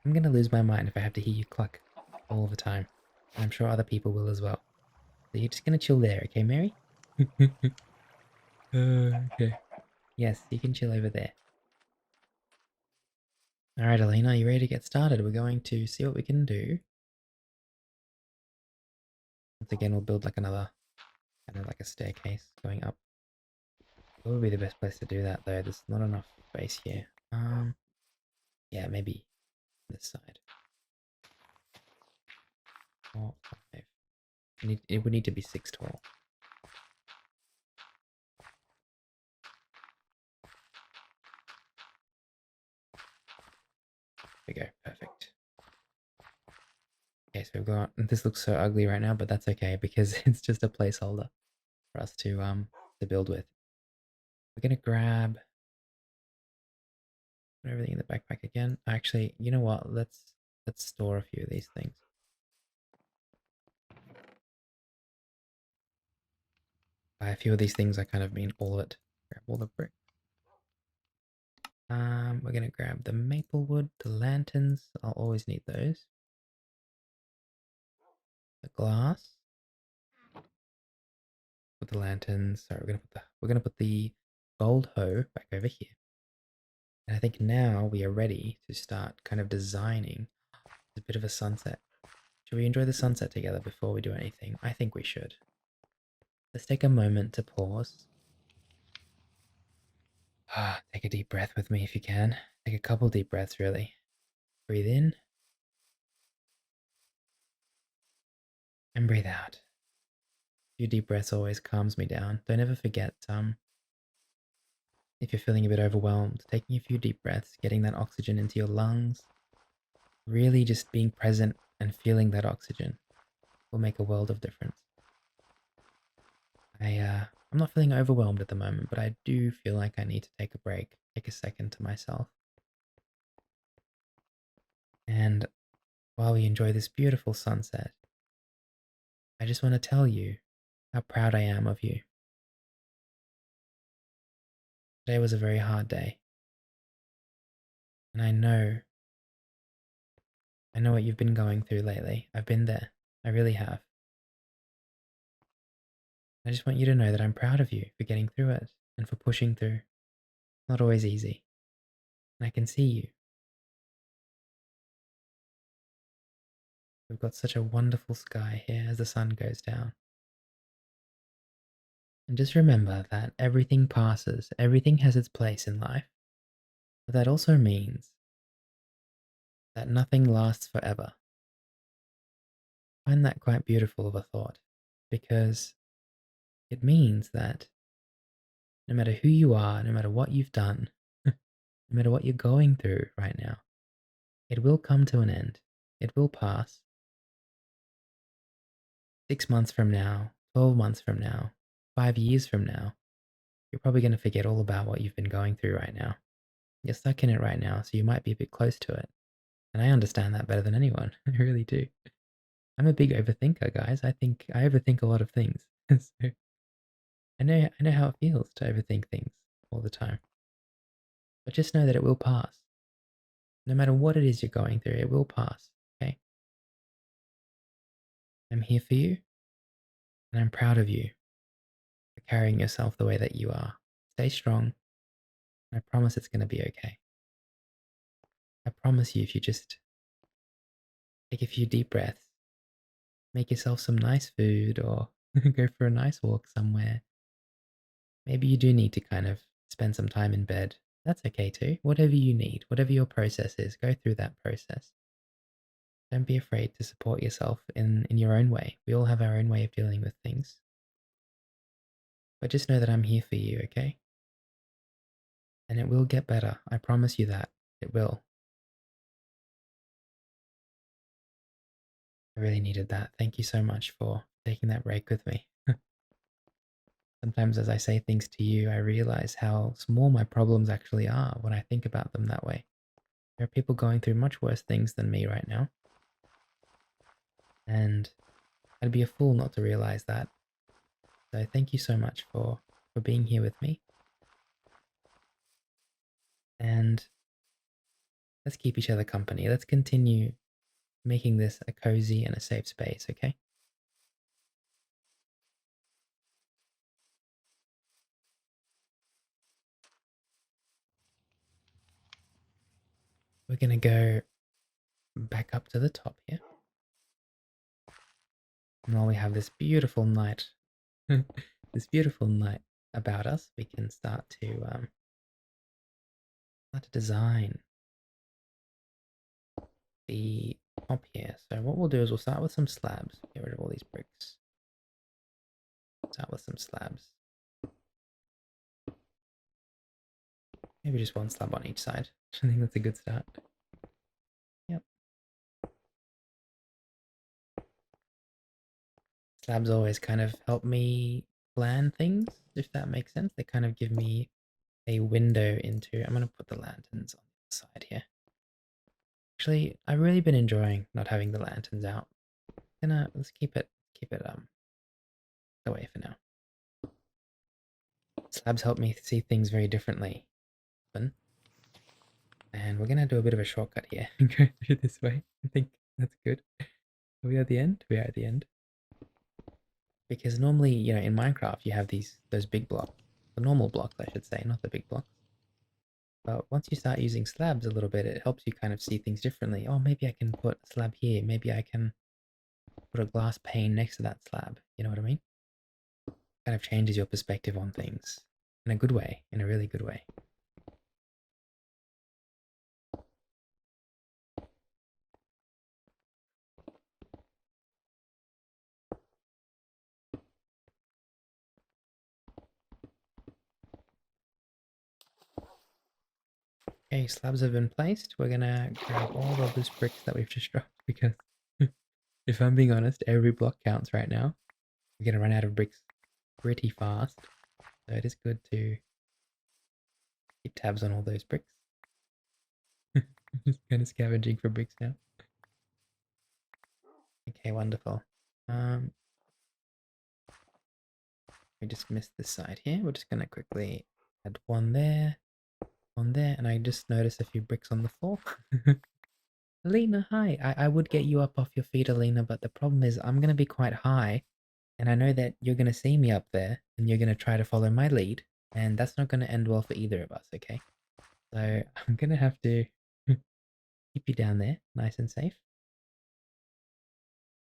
[SPEAKER 1] I'm gonna lose my mind if I have to hear you cluck all the time, and I'm sure other people will as well. So you're just gonna chill there, okay, Mary? Okay. Yes, you can chill over there. All right, Elena, are you ready to get started? We're going to see what we can do. Once again, we'll build like another, kind of like a staircase going up. What would be the best place to do that though? There's not enough space here. Yeah, maybe this side. 4, 5. It would need to be 6 tall. There we go, perfect. Okay, so we've got, this looks so ugly right now, but that's okay because it's just a placeholder for us to build with. We're gonna grab, put everything in the backpack again. Actually, you know what? Let's store a few of these things. By a few of these things, I kind of mean all of it. Grab all the brick. We're gonna grab the maple wood, the lanterns. I'll always need those. The glass. Put the lanterns. Sorry, we're gonna put the gold hoe back over here. And I think now we are ready to start kind of designing a bit of a sunset. Should we enjoy the sunset together before we do anything? I think we should. Let's take a moment to pause. Take a deep breath with me if you can. Take a couple deep breaths, really. Breathe in and breathe out. A few deep breaths always calms me down. Don't ever forget, if you're feeling a bit overwhelmed, taking a few deep breaths, getting that oxygen into your lungs, really just being present and feeling that oxygen will make a world of difference. I'm not feeling overwhelmed at the moment, but I do feel like I need to take a break, take a second to myself. And while we enjoy this beautiful sunset, I just want to tell you how proud I am of you. Today was a very hard day, and I know what you've been going through lately. I've been there. I really have. I just want you to know that I'm proud of you for getting through it and for pushing through. Not always easy. And I can see you. We've got such a wonderful sky here as the sun goes down. And just remember that everything passes, everything has its place in life. But that also means that nothing lasts forever. I find that quite beautiful of a thought because it means that no matter who you are, no matter what you've done, no matter what you're going through right now, it will come to an end. It will pass. 6 months from now, 12 months from now, 5 years from now, you're probably going to forget all about what you've been going through right now. You're stuck in it right now, so you might be a bit close to it. And I understand that better than anyone. I really do. I'm a big overthinker, guys. I overthink a lot of things. So I know how it feels to overthink things all the time. But just know that it will pass. No matter what it is you're going through, it will pass. Okay? I'm here for you, and I'm proud of you for carrying yourself the way that you are. Stay strong. I promise it's going to be okay. I promise you, if you just take a few deep breaths, make yourself some nice food, or go for a nice walk somewhere. Maybe you do need to kind of spend some time in bed. That's okay too. Whatever you need, whatever your process is, go through that process. Don't be afraid to support yourself in your own way. We all have our own way of dealing with things. But just know that I'm here for you, okay? And it will get better. I promise you that. It will. I really needed that. Thank you so much for taking that break with me. Sometimes as I say things to you, I realize how small my problems actually are when I think about them that way. There are people going through much worse things than me right now. And I'd be a fool not to realize that. So thank you so much for being here with me. And let's keep each other company. Let's continue making this a cozy and a safe space, okay? We're going to go back up to the top here. And while we have this beautiful night, this beautiful night about us, we can start to design the top here. So what we'll do is we'll start with some slabs. Get rid of all these bricks. Start with some slabs. Maybe just one slab on each side. I think that's a good start. Yep. Slabs always kind of help me plan things, if that makes sense. They kind of give me a window into. I'm going to put the lanterns on the side here. Actually, I've really been enjoying not having the lanterns out. Let's keep it away for now. Slabs help me see things very differently. And we're gonna do a bit of a shortcut here and go through this way. I think that's good. Are we at the end? We are at the end. Because normally, in Minecraft, you have those big blocks. The normal blocks, I should say, not the big blocks. But once you start using slabs a little bit, it helps you kind of see things differently. Oh, maybe I can put a slab here. Maybe I can put a glass pane next to that slab. You know what I mean? Kind of changes your perspective on things in a good way, in a really good way. Okay, slabs have been placed. We're gonna grab all of those bricks that we've just dropped because if I'm being honest, every block counts right now. We're gonna run out of bricks pretty fast. So it is good to keep tabs on all those bricks. Just kind of scavenging for bricks now. Okay, wonderful. We just missed this side here. We're just gonna quickly add one there, and I just noticed a few bricks on the floor. Alina, hi. I would get you up off your feet, Alina, but the problem is I'm gonna be quite high, and I know that you're gonna see me up there, and you're gonna try to follow my lead, and that's not gonna end well for either of us, okay? So I'm gonna have to keep you down there, nice and safe.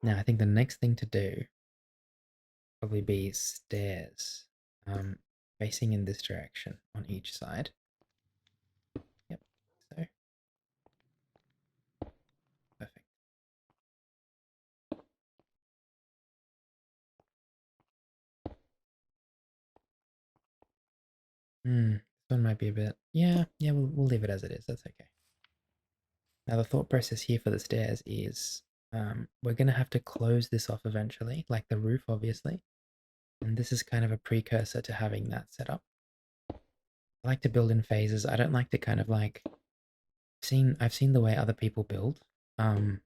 [SPEAKER 1] Now I think the next thing to do probably be stairs, facing in this direction on each side. Yep. So perfect. This one might be a bit. Yeah. We'll leave it as it is. That's okay. Now the thought process here for the stairs is, we're gonna have to close this off eventually, like the roof, obviously. And this is kind of a precursor to having that set up. I like to build in phases. I don't like to kind of like I've seen the way other people build. I'm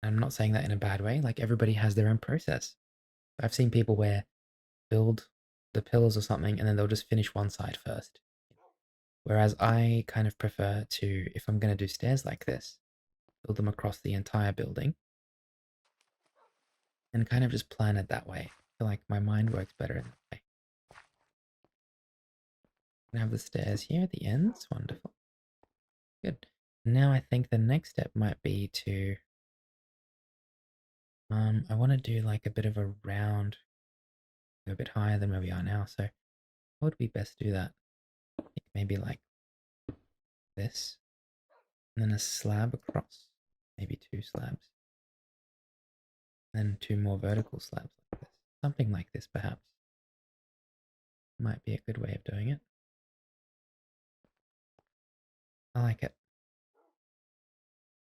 [SPEAKER 1] not saying that in a bad way. Like everybody has their own process. I've seen people where build the pillars or something and then they'll just finish one side first. Whereas I kind of prefer to, if I'm going to do stairs like this, build them across the entire building and kind of just plan it that way. I feel like my mind works better in that way. I have the stairs here at the ends. Wonderful. Good. Now I think the next step might be to, I want to do like a bit of a round, a bit higher than where we are now. So how would we best do that? I think maybe like this, and then a slab across. maybe 2 slabs. Then 2 more vertical slabs like this. Something like this, perhaps. Might be a good way of doing it. I like it.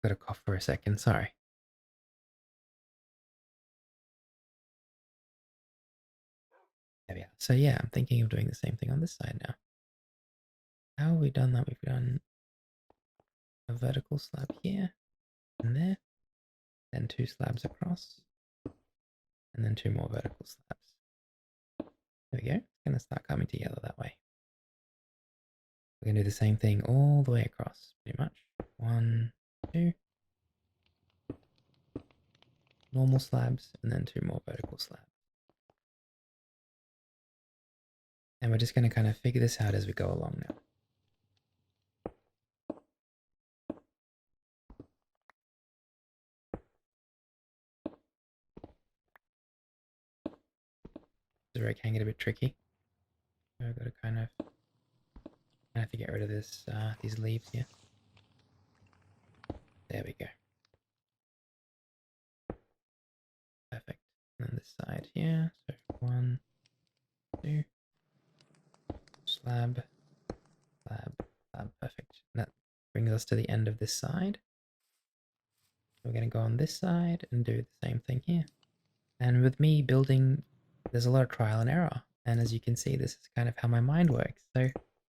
[SPEAKER 1] Got a cough for a second, sorry. There we are. So yeah, I'm thinking of doing the same thing on this side now. How have we done that? We've done a vertical slab here and there, then 2 slabs across, and then 2 more vertical slabs. There we go. It's going to start coming together that way. We're going to do the same thing all the way across, pretty much. 1, 2. Normal slabs, and then 2 more vertical slabs. And we're just going to kind of figure this out as we go along now. This is where it can get a bit tricky. So I've got to kind of have to get rid of this, these leaves here. There we go. Perfect. And then this side here. So 1, 2. Slab, slab, slab. Perfect. And that brings us to the end of this side. We're going to go on this side and do the same thing here. And with me building, there's a lot of trial and error. And as you can see, this is kind of how my mind works. So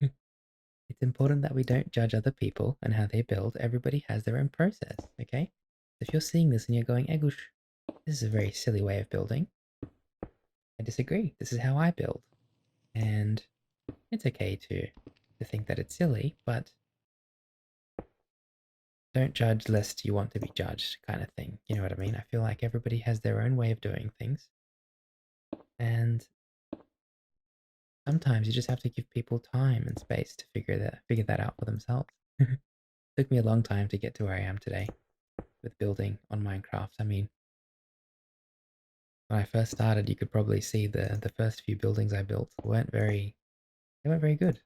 [SPEAKER 1] it's important that we don't judge other people and how they build. Everybody has their own process, okay? If you're seeing this and you're going, Egush, this is a very silly way of building, I disagree. This is how I build. And it's okay to think that it's silly, but don't judge lest you want to be judged kind of thing. You know what I mean? I feel like everybody has their own way of doing things. And sometimes you just have to give people time and space to figure that out for themselves. Took me a long time to get to where I am today with building on Minecraft. I mean, when I first started, you could probably see the first few buildings I built weren't very good.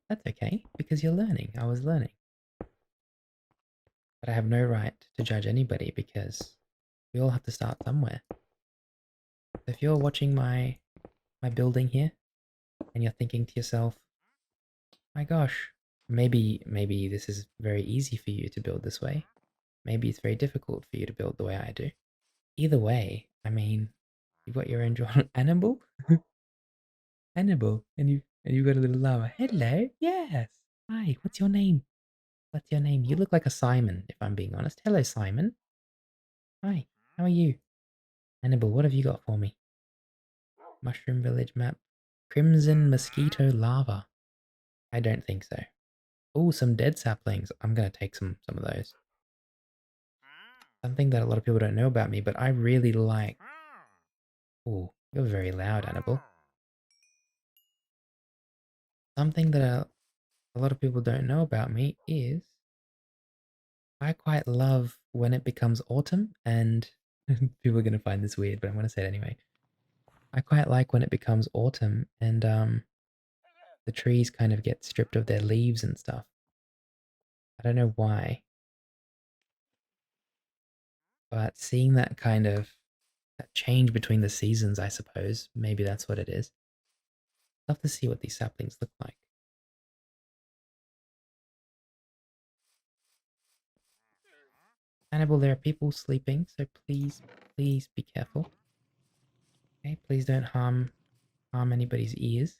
[SPEAKER 1] That's okay, because you're learning. I was learning. But I have no right to judge anybody because we all have to start somewhere. If you're watching my building here and you're thinking to yourself, my gosh, maybe this is very easy for you to build this way. Maybe it's very difficult for you to build the way I do. Either way, I mean, you've got your own Annabelle? Annabelle, and you've got a little llama. Hello, yes. Hi, what's your name? What's your name? You look like a Simon, if I'm being honest. Hello, Simon. Hi, how are you? Annabelle, what have you got for me? Mushroom Village map. Crimson Mosquito Lava. I don't think so. Oh, some dead saplings. I'm gonna take some of those. Something that a lot of people don't know about me, but I really like... Oh, you're very loud, Annabelle. Something that a lot of people don't know about me is I quite love when it becomes autumn, and people are gonna find this weird, but I'm gonna say it anyway. I quite like when it becomes autumn and the trees kind of get stripped of their leaves and stuff. I don't know why, but seeing that kind of that change between the seasons, I suppose, maybe that's what it is. Love to see what these saplings look like. Hannibal, there are people sleeping, so please be careful. Okay, please don't harm anybody's ears.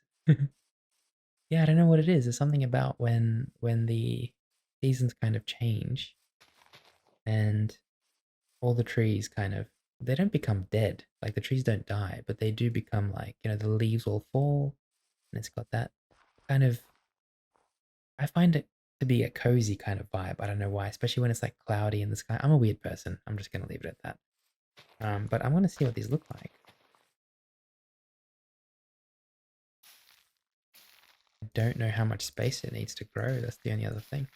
[SPEAKER 1] Yeah, I don't know what it is. There's something about when the seasons kind of change and all the trees kind of they don't become dead. Like the trees don't die, but they do become like, the leaves will fall and it's got that kind of I find it to be a cozy kind of vibe. I don't know why, especially when it's like cloudy in the sky. I'm a weird person. I'm just gonna leave it at that. But I want to see what these look like. I don't know how much space it needs to grow. That's the only other thing.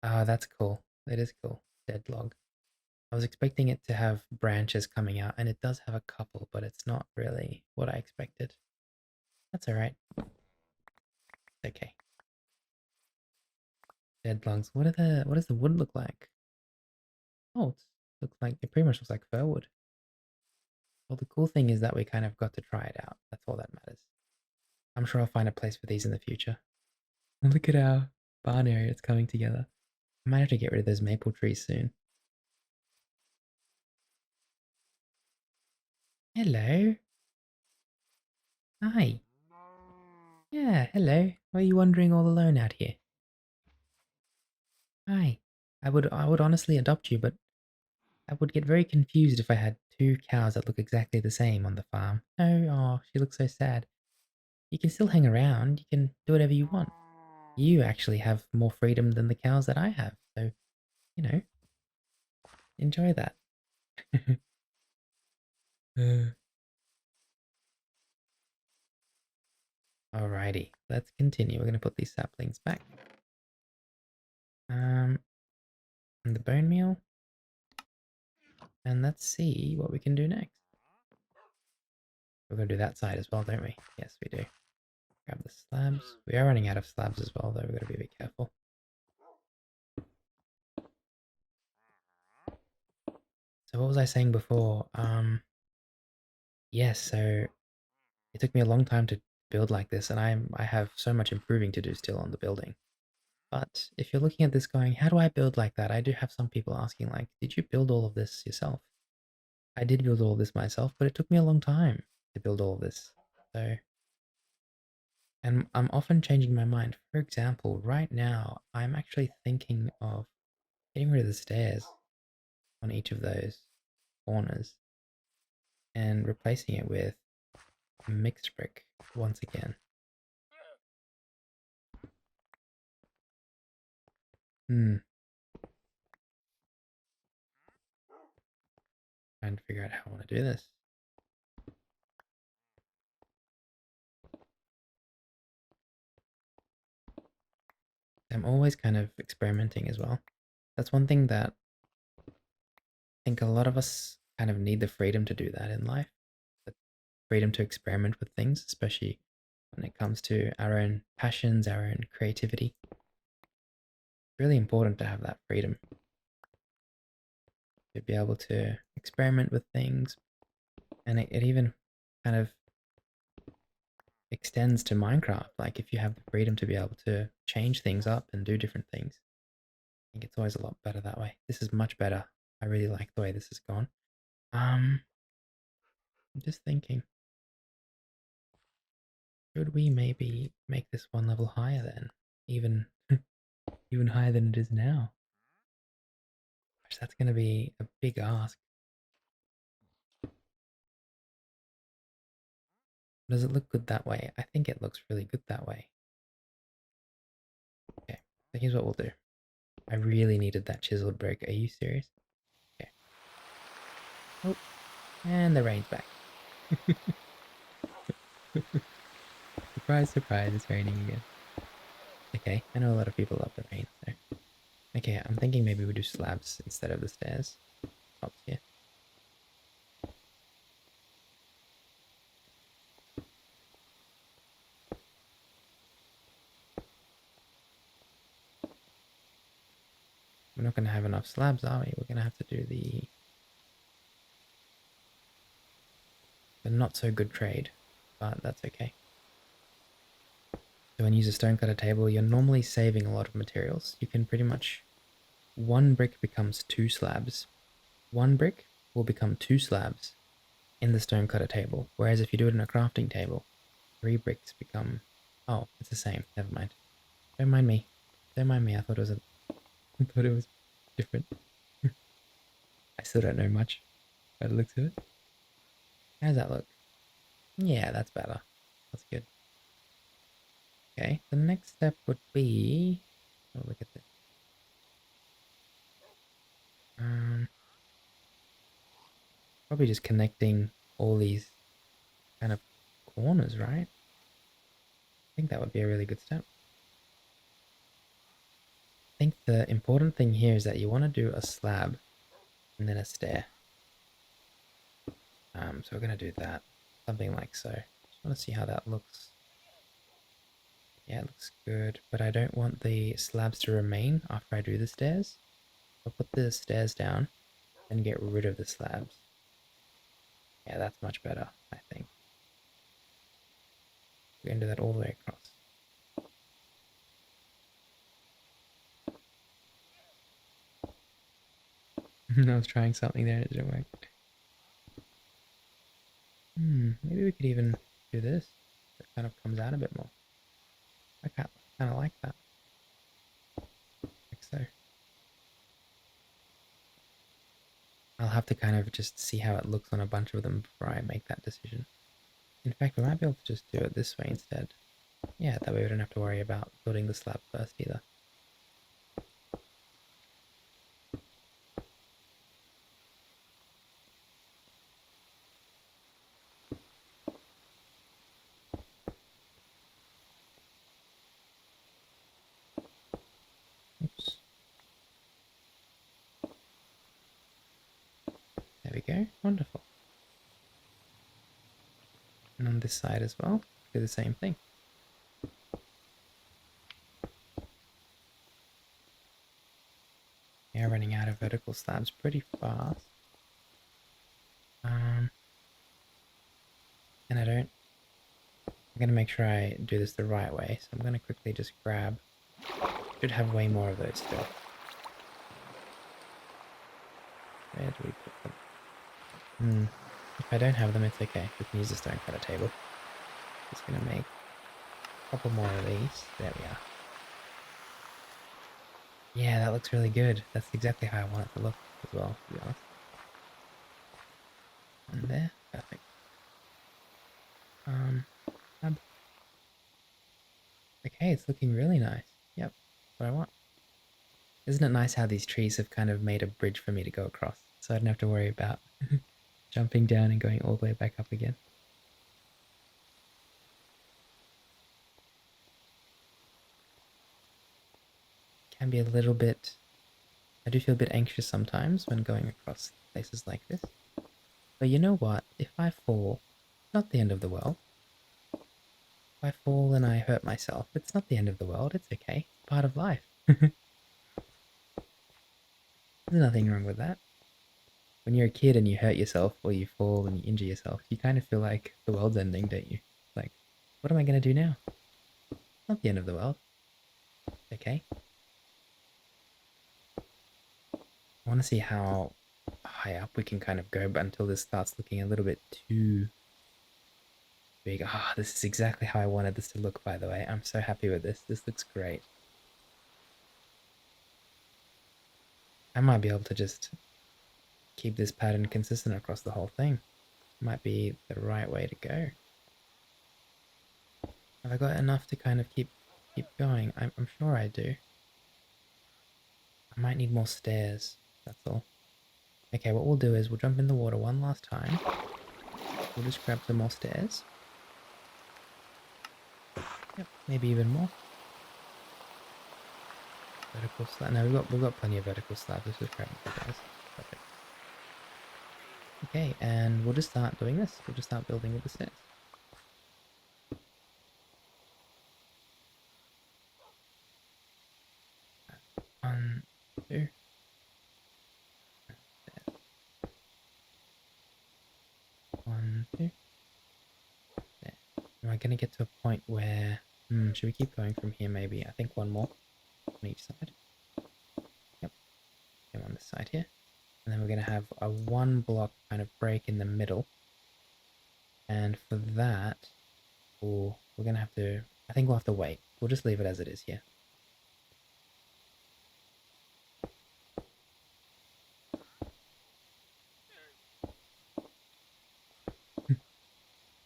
[SPEAKER 1] Oh, that's cool. It is cool. Dead log. I was expecting it to have branches coming out, and it does have a couple, but it's not really what I expected. That's alright. Okay. Dead logs. What does the wood look like? Oh, it looks like it pretty much looks like fir wood. Well, the cool thing is that we kind of got to try it out. That's all that matters. I'm sure I'll find a place for these in the future. Look at our barn area, it's coming together. I might have to get rid of those maple trees soon. Hello. Hi. Yeah, hello. Why are you wandering all alone out here? Hi. I would honestly adopt you, but I would get very confused if I had two cows that look exactly the same on the farm. No, oh, she looks so sad. You can still hang around, you can do whatever you want. You actually have more freedom than the cows that I have, so, you know, enjoy that. Uh, Alrighty, let's continue. We're going to put these saplings back. And the bone meal. And let's see what we can do next. We're going to do that side as well, don't we? Yes, we do. Grab the slabs. We are running out of slabs as well, though. We've got to be a bit careful. So what was I saying before? Yes, so it took me a long time to build like this, and I have so much improving to do still on the building. But if you're looking at this going, how do I build like that? I do have some people asking like, did you build all of this yourself? I did build all of this myself, but it took me a long time to build all of this. So, and I'm often changing my mind. For example, right now, I'm actually thinking of getting rid of the stairs on each of those corners and replacing it with mixed brick once again. Trying to figure out how I want to do this. I'm always kind of experimenting as well. That's one thing that I think a lot of us kind of need the freedom to do that in life. The freedom to experiment with things, especially when it comes to our own passions, our own creativity. It's really important to have that freedom to be able to experiment with things. And it even kind of extends to Minecraft. Like if you have the freedom to be able to change things up and do different things, I think it's always a lot better that way. This is much better. I really like the way this has gone. I'm just thinking, should we maybe make this one level higher then? Even even higher than it is now. Gosh, that's gonna be a big ask. Does it look good that way? I think it looks really good that way. Okay, so here's what we'll do. I really needed that chiseled brick. Are you serious? Okay. Oh, and the rain's back. Surprise, surprise, it's raining again. Okay, I know a lot of people love the rain, so. Okay, I'm thinking maybe we do slabs instead of the stairs. Tops here. We're not going to have enough slabs, are we? We're going to have to do the not so good trade, but that's okay. So when you use a stone cutter table, you're normally saving a lot of materials. You can pretty much, one brick becomes two slabs. One brick will become two slabs in the stone cutter table. Whereas if you do it in a crafting table, three bricks become, oh, it's the same. Never mind. Don't mind me. Don't mind me. I thought I thought it was different. I still don't know much by the looks of it. How does that look? Yeah, that's better. That's good. Okay, the next step would be, oh, look at this. Probably just connecting all these kind of corners, right? I think that would be a really good step. I think the important thing here is that you want to do a slab and then a stair. So we're going to do that, something like so. Just want to see how that looks. Yeah, it looks good, but I don't want the slabs to remain after I do the stairs. I'll put the stairs down and get rid of the slabs. Yeah, that's much better, I think. We're going to do that all the way across. I was trying something there and it didn't work. Maybe we could even do this. It kind of comes out a bit more. I kind of like that. Like so. I'll have to kind of just see how it looks on a bunch of them before I make that decision. In fact, we might be able to just do it this way instead. Yeah, that way we don't have to worry about building the slab first either. Oops. There we go. Wonderful. And on this side as well, do the same thing. Yeah, running out of vertical slabs pretty fast. And I'm going to make sure I do this the right way. So I'm going to quickly just grab, should have way more of those still. Where do we put them? If I don't have them, it's okay. We can use the stone cutter table. Just going to make a couple more of these. There we are. Yeah, that looks really good. That's exactly how I want it to look as well, to be honest. And there, perfect. Okay, it's looking really nice. Yep, that's what I want. Isn't it nice how these trees have kind of made a bridge for me to go across, so I don't have to worry about jumping down and going all the way back up again. Can be a little bit... I do feel a bit anxious sometimes when going across places like this. But you know what? If I fall, it's not the end of the world. If I fall and I hurt myself, it's not the end of the world. It's okay. It's part of life. There's nothing wrong with that. When you're a kid and you hurt yourself or you fall and you injure yourself, you kind of feel like the world's ending, don't you? Like, what am I going to do now? Not the end of the world. Okay. I want to see how high up we can kind of go, but until this starts looking a little bit too big. Ah, this is exactly how I wanted this to look, by the way. I'm so happy with this. This looks great. I might be able to just keep this pattern consistent across the whole thing. Might be the right way to go. Have I got enough to kind of keep going? I'm sure I do. I might need more stairs, that's all. Okay, what we'll do is we'll jump in the water one last time. We'll just grab some more stairs. Yep, maybe even more. Vertical slab. No, we've got plenty of vertical slabs. Let's just grab more guys. Perfect. Okay, and we'll just start doing this. We'll just start building with the stairs. One, two. One, two. There. Am I going to get to a point where... should we keep going from here maybe? I think one more on each side. Yep. Same on this side here. And then we're going to have a one block kind of break in the middle. And for that, we're going to have to... I think we'll have to wait. We'll just leave it as it is here.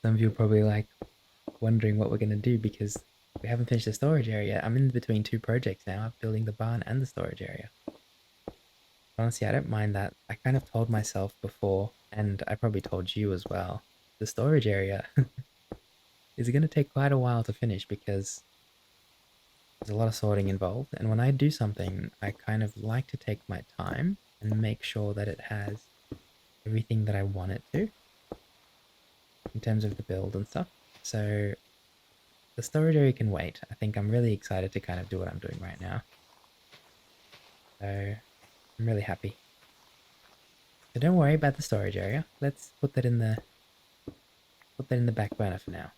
[SPEAKER 1] Some of you are probably like wondering what we're going to do because we haven't finished the storage area. I'm in between two projects now. I'm building the barn and the storage area. Honestly, I don't mind that. I kind of told myself before, and I probably told you as well, the storage area is going to take quite a while to finish because there's a lot of sorting involved. And when I do something, I kind of like to take my time and make sure that it has everything that I want it to in terms of the build and stuff. So the storage area can wait. I think I'm really excited to kind of do what I'm doing right now. So I'm really happy. So don't worry about the storage area. Let's put that in the back burner for now.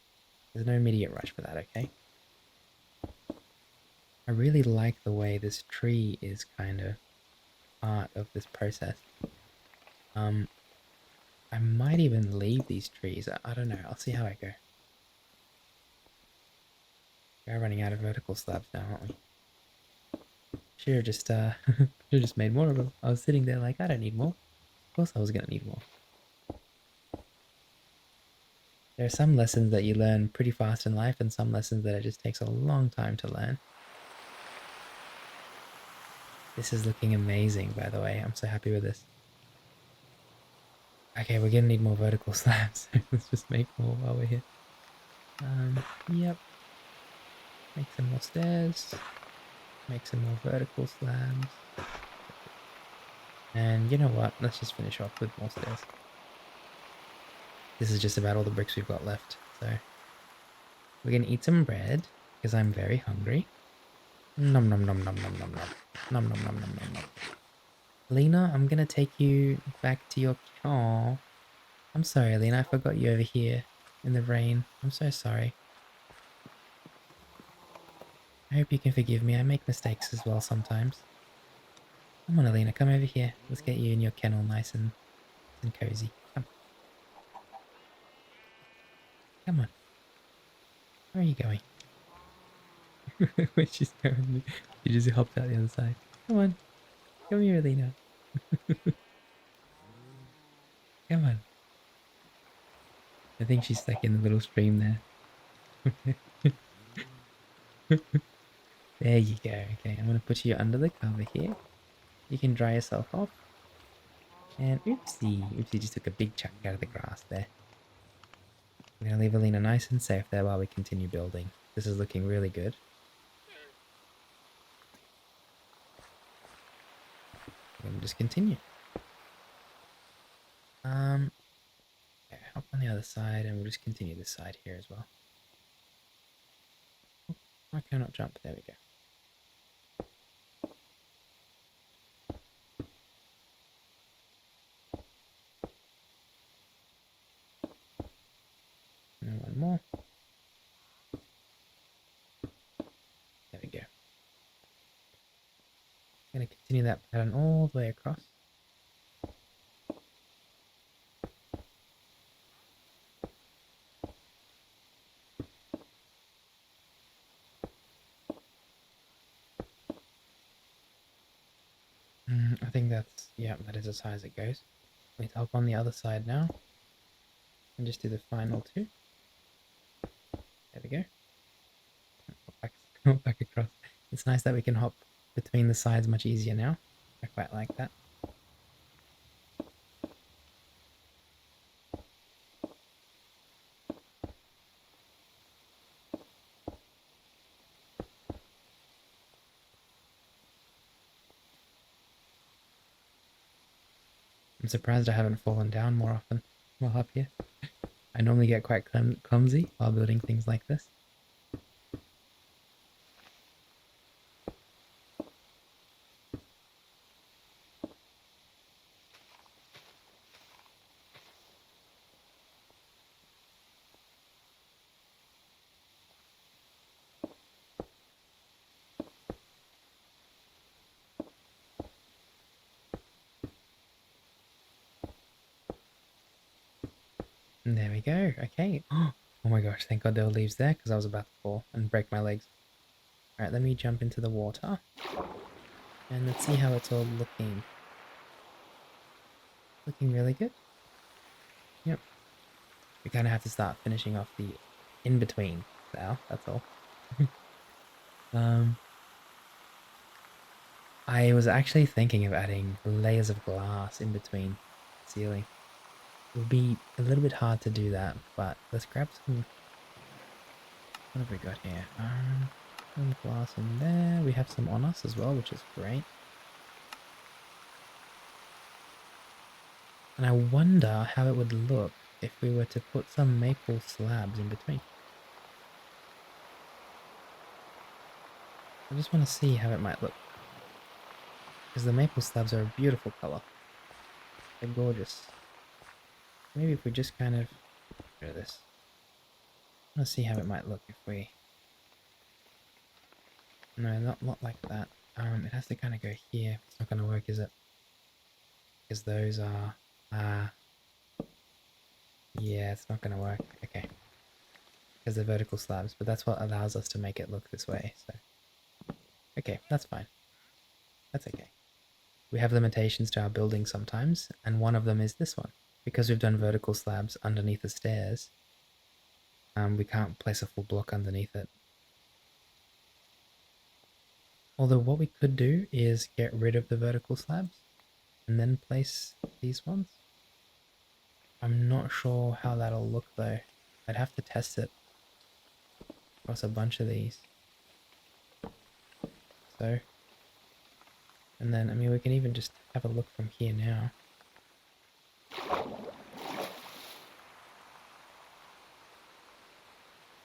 [SPEAKER 1] There's no immediate rush for that, okay? I really like the way this tree is kind of part of this process. I might even leave these trees. I don't know. I'll see how I go. We're running out of vertical slabs now, aren't we? Should have just should have just made more of them. I was sitting there like, I don't need more. Of course I was gonna need more. There are some lessons that you learn pretty fast in life and some lessons that it just takes a long time to learn. This is looking amazing, by the way. I'm so happy with this. Okay, we're gonna need more vertical slabs. Let's just make more while we're here. Yep. Make some more stairs. Make some more vertical slabs. And you know what? Let's just finish off with more stairs. This is just about all the bricks we've got left. So we're gonna eat some bread because I'm very hungry. Nom nom nom nom nom nom nom. Nom nom nom nom nom nom. Lena, I'm gonna take you back to your car. I'm sorry, Lena, I forgot you over here in the rain. I'm so sorry. I hope you can forgive me. I make mistakes as well sometimes. Come on, Alina, come over here. Let's get you in your kennel nice and cozy. Come. Come on. Where are you going? Where she's going? She just hopped out the other side. Come on. Come here, Alina. Come on. I think she's stuck in the little stream there. There you go. Okay, I'm going to put you under the cover here. You can dry yourself off. And oopsie. Oopsie just took a big chunk out of the grass there. We're going to leave Alina nice and safe there while we continue building. This is looking really good. We're going to just continue. Okay, hop on the other side and we'll just continue this side here as well. Why can I not jump? There we go. And one more. There we go. I'm going to continue that pattern all the way across. I think that's, yeah, that is as high as it goes. Let's hop on the other side now. And just do the final two. There we go. Hop back across. It's nice that we can hop between the sides much easier now. I quite like that. I'm surprised I haven't fallen down more often while up here. I normally get quite clumsy while building things like this. And there we go. Okay. Oh my gosh, thank God there were leaves there because I was about to fall and break my legs. Alright, let me jump into the water. And let's see how it's all looking. Looking really good. Yep. We kind of have to start finishing off the in-between now, that's all. I was actually thinking of adding layers of glass in between the ceiling. It would be a little bit hard to do that, but let's grab some... What have we got here? Some glass in there. We have some on us as well, which is great. And I wonder how it would look if we were to put some maple slabs in between. I just want to see how it might look. Because the maple slabs are a beautiful color. They're gorgeous. Maybe if we just kind of get rid of this. I want to see how it might look if we... No, not like that. It has to kind of go here. It's not going to work, is it? Because those are... yeah, it's not going to work. Okay. Because they're vertical slabs, but that's what allows us to make it look this way, so... Okay, that's fine. That's okay. We have limitations to our building sometimes, and one of them is this one. Because we've done vertical slabs underneath the stairs, we can't place a full block underneath it. Although what we could do is get rid of the vertical slabs and then place these ones. I'm not sure how that'll look though. I'd have to test it across a bunch of these. So, and then, I mean, we can even just have a look from here now.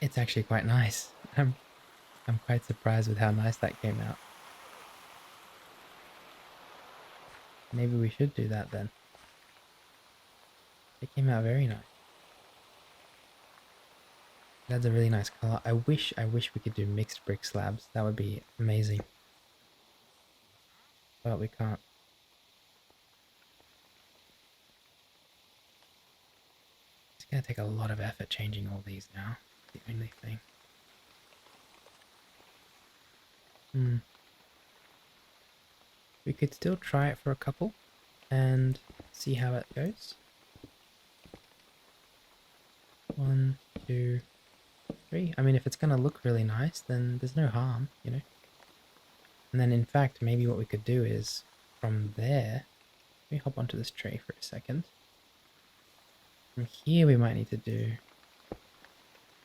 [SPEAKER 1] It's actually quite nice. I'm quite surprised with how nice that came out. Maybe we should do that then. It came out very nice. That's a really nice color. I wish we could do mixed brick slabs. That would be amazing. But we can't. It's gonna take a lot of effort changing all these now. The only thing. We could still try it for a couple and see how it goes. 1, 2, 3. I mean, if it's gonna look really nice, then there's no harm, you know. And then in fact, maybe what we could do is from there, let me hop onto this tray for a second. From here we might need to do,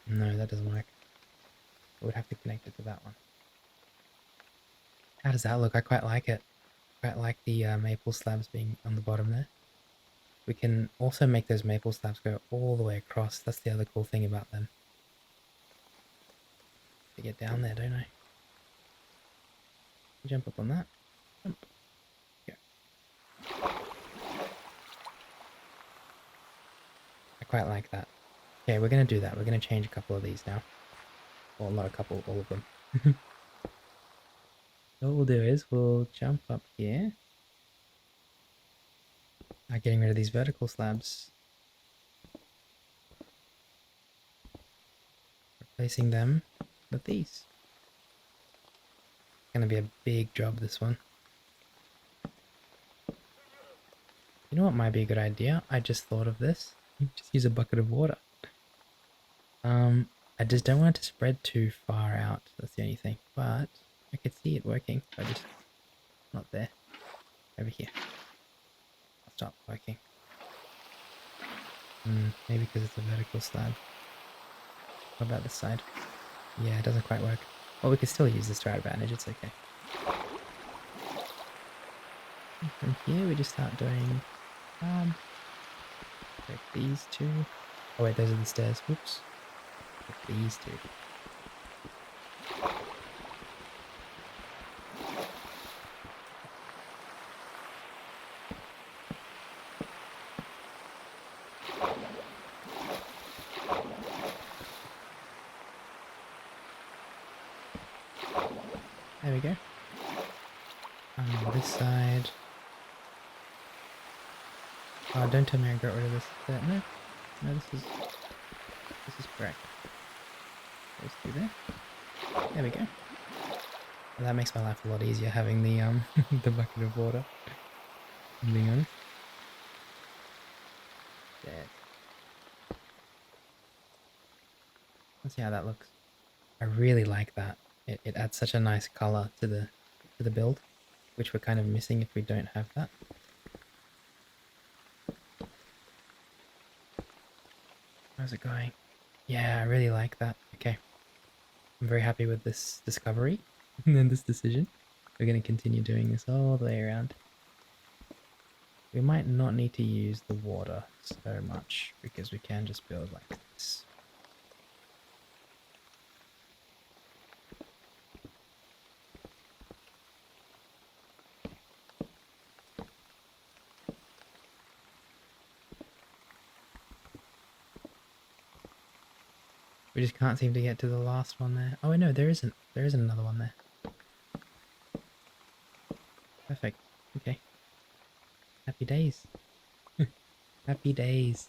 [SPEAKER 1] no, that doesn't work. We would have to connect it to that one. How does that look? I quite like it. Quite like the maple slabs being on the bottom there. We can also make those maple slabs go all the way across. That's the other cool thing about them. To get down there, don't I? Jump up on that. Jump. Go. I quite like that. Okay, we're going to do that. We're going to change a couple of these now. Well, not a couple, all of them. So what we'll do is we'll jump up here. Getting rid of these vertical slabs. Replacing them with these. It's going to be a big job, this one. You know what might be a good idea? I just thought of this. Just use a bucket of water. I just don't want it to spread too far out. That's the only thing. But I could see it working. I just not there. Over here. I'll stop working. Maybe because it's a vertical slab. What about this side? Yeah, it doesn't quite work. Well, we could still use this to our advantage. It's okay. And from here, we just start doing like these two. Oh wait, those are the stairs. Whoops. Like these two. There we go. On this side. Oh, don't tell me I got rid of this. No, this is correct. Those two there. There we go. Well, that makes my life a lot easier having the the bucket of water. I'm being honest. There. Let's see how that looks. I really like that. It adds such a nice color to the build, which we're kind of missing if we don't have that. How's it going? Yeah, I really like that. Okay. I'm very happy with this discovery and then this decision. We're going to continue doing this all the way around. We might not need to use the water so much because we can just build like this. We just can't seem to get to the last one there. Oh, no, there isn't. There isn't another one there. Perfect. Okay. Happy days. Happy days.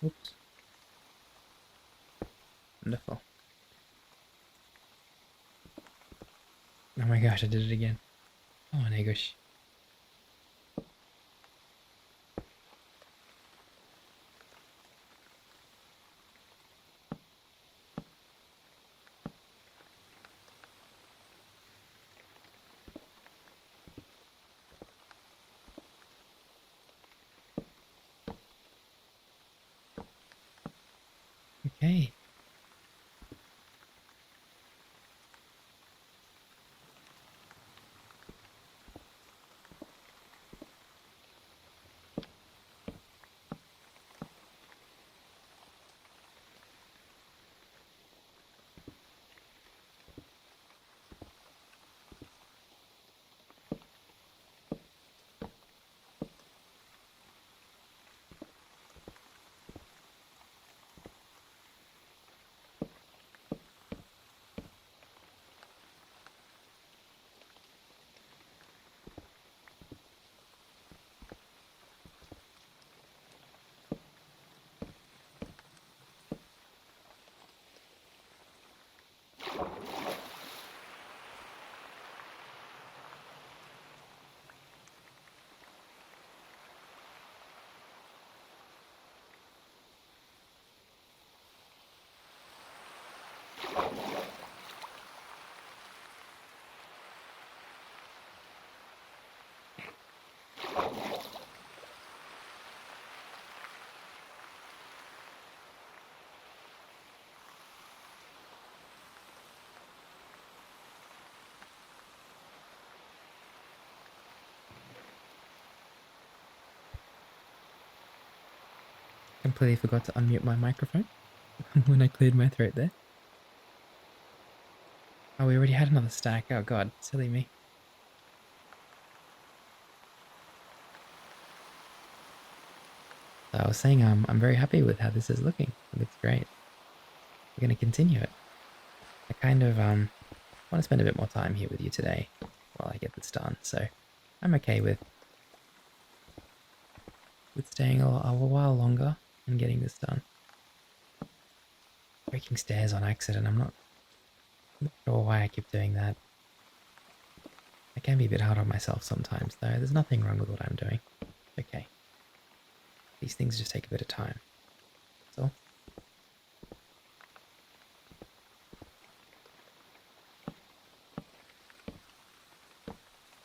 [SPEAKER 1] Oops. Wonderful. Oh my gosh, I did it again. Oh, an Egush. Okay. Completely forgot to unmute my microphone when I cleared my throat there. Oh, we already had another stack. Oh god, silly me. So I was saying I'm very happy with how this is looking. It looks great. We're going to continue it. I kind of want to spend a bit more time here with you today while I get this done. So I'm okay with staying a while longer and getting this done. Breaking stairs on accident. I'm not sure why I keep doing that. I can be a bit hard on myself sometimes, though. There's nothing wrong with what I'm doing. Okay. These things just take a bit of time. That's all.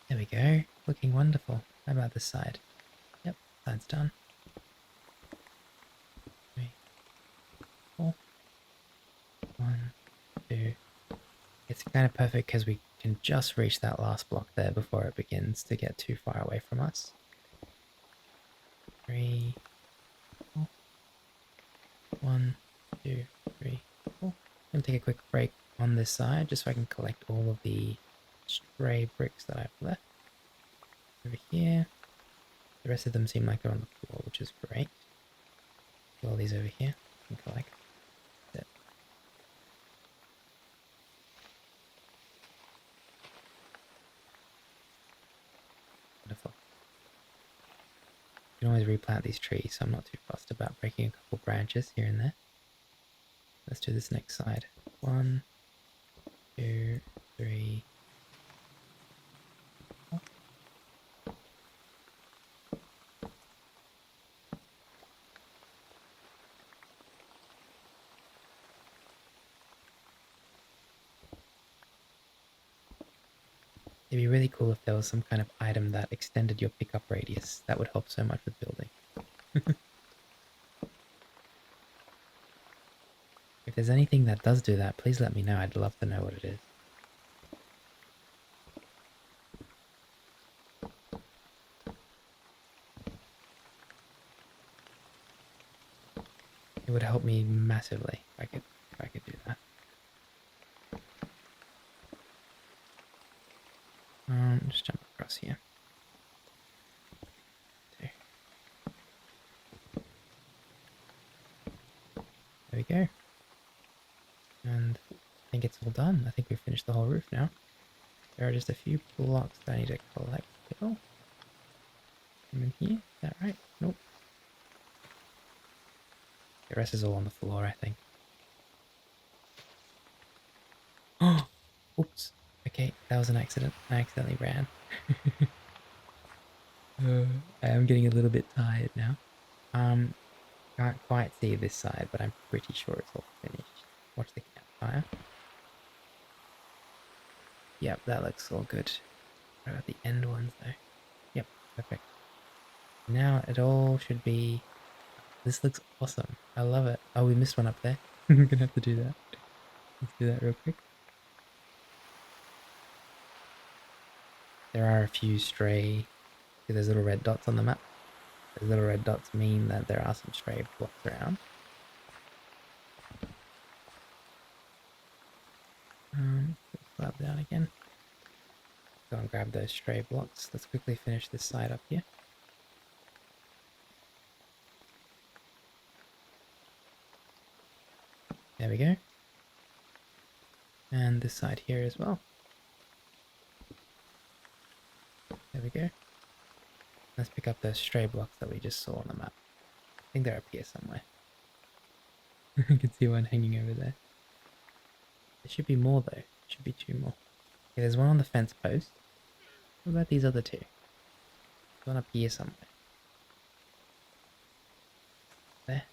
[SPEAKER 1] There we go. Looking wonderful. How about this side? Yep, side's done. 3, 4. 1, 2. It's kind of perfect because we can just reach that last block there before it begins to get too far away from us. 3, 4. 1, 2, 3, 4. I'm going to take a quick break on this side just so I can collect all of the stray bricks that I've left. Over here. The rest of them seem like they're on the floor, which is great. All these over here and collect. That's it. Wonderful. You can always replant these trees, so I'm not too fussed about breaking a couple branches here and there. Let's do this next side. 1, 2, 3. It'd be really cool if there was some kind of item that extended your pickup radius. That would help so much with building. If there's anything that does do that, please let me know. I'd love to know what it is. It would help me massively if I could do that. Just jump across here. we go. And I think it's all done. I think we've finished the whole roof now. There are just a few blocks that I need to collect still. Come in here. Is that right? Nope. The rest is all on the floor, I think. Oh! Oops. Okay, that was an accident. I accidentally ran. I am getting a little bit tired now. Can't quite see this side, but I'm pretty sure it's all finished. Watch the campfire. Yep, that looks all good. What about the end ones though? Yep, perfect. Now it all should be... This looks awesome. I love it. Oh, we missed one up there. We're gonna have to do that. Let's do that real quick. There are a few stray... See those little red dots on the map? Those little red dots mean that there are some stray blocks around. Put the slab down again. Go and grab those stray blocks. Let's quickly finish this side up here. There we go. And this side here as well. There we go. Let's pick up those stray blocks that we just saw on the map. I think they're up here somewhere. I can see one hanging over there. There should be more though. There should be 2 more. Okay, there's one on the fence post. What about these other 2? There's one up here somewhere. There.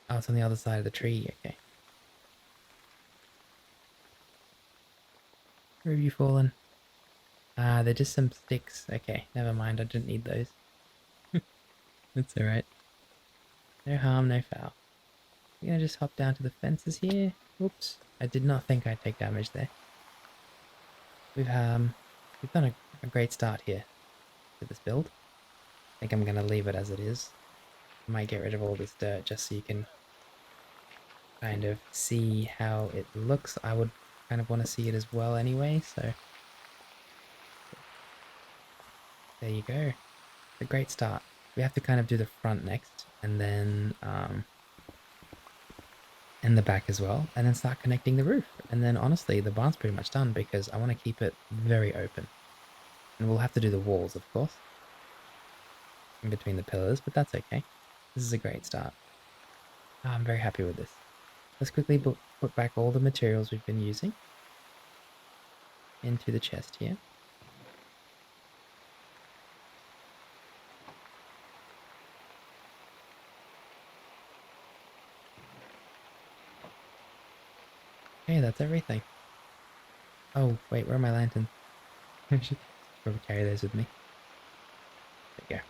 [SPEAKER 1] Oh, it's on the other side of the tree. Okay. Where have you fallen? Ah, they're just some sticks. Okay, never mind. I didn't need those. That's alright. No harm, no foul. I'm gonna just hop down to the fences here. Whoops. I did not think I'd take damage there. We've done a great start here to this build. I think I'm gonna leave it as it is. I might get rid of all this dirt just so you can kind of see how it looks. I would kind of want to see it as well anyway, so there you go. It's a great start. We have to kind of do the front next, and then and the back as well, and then start connecting the roof. And then honestly, the barn's pretty much done because I want to keep it very open. And we'll have to do the walls, of course, in between the pillars, but that's okay. This is a great start. I'm very happy with this. Let's quickly put back all the materials we've been using into the chest here. Okay, that's everything. Oh, wait, where are my lanterns? I should probably carry those with me. There you go.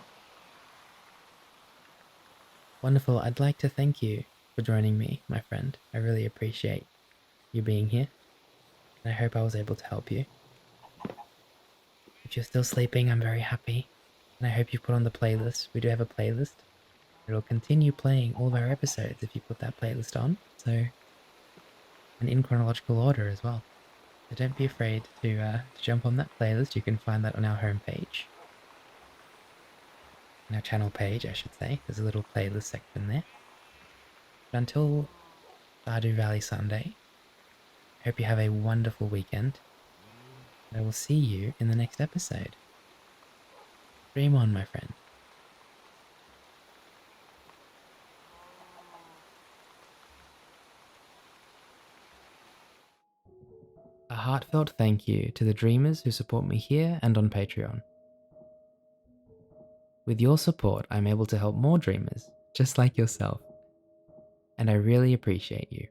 [SPEAKER 1] Wonderful. I'd like to thank you for joining me, my friend. I really appreciate you being here. And I hope I was able to help you. If you're still sleeping, I'm very happy. And I hope you put on the playlist. We do have a playlist. It'll continue playing all of our episodes if you put that playlist on. So, and in chronological order as well. So don't be afraid to jump on that playlist. You can find that on our homepage. On our channel page, I should say. There's a little playlist section there. But until Stardew Valley Sunday, I hope you have a wonderful weekend. And I will see you in the next episode. Dream on, my friend. A heartfelt thank you to the dreamers who support me here and on Patreon. With your support, I'm able to help more dreamers, just like yourself. And I really appreciate you.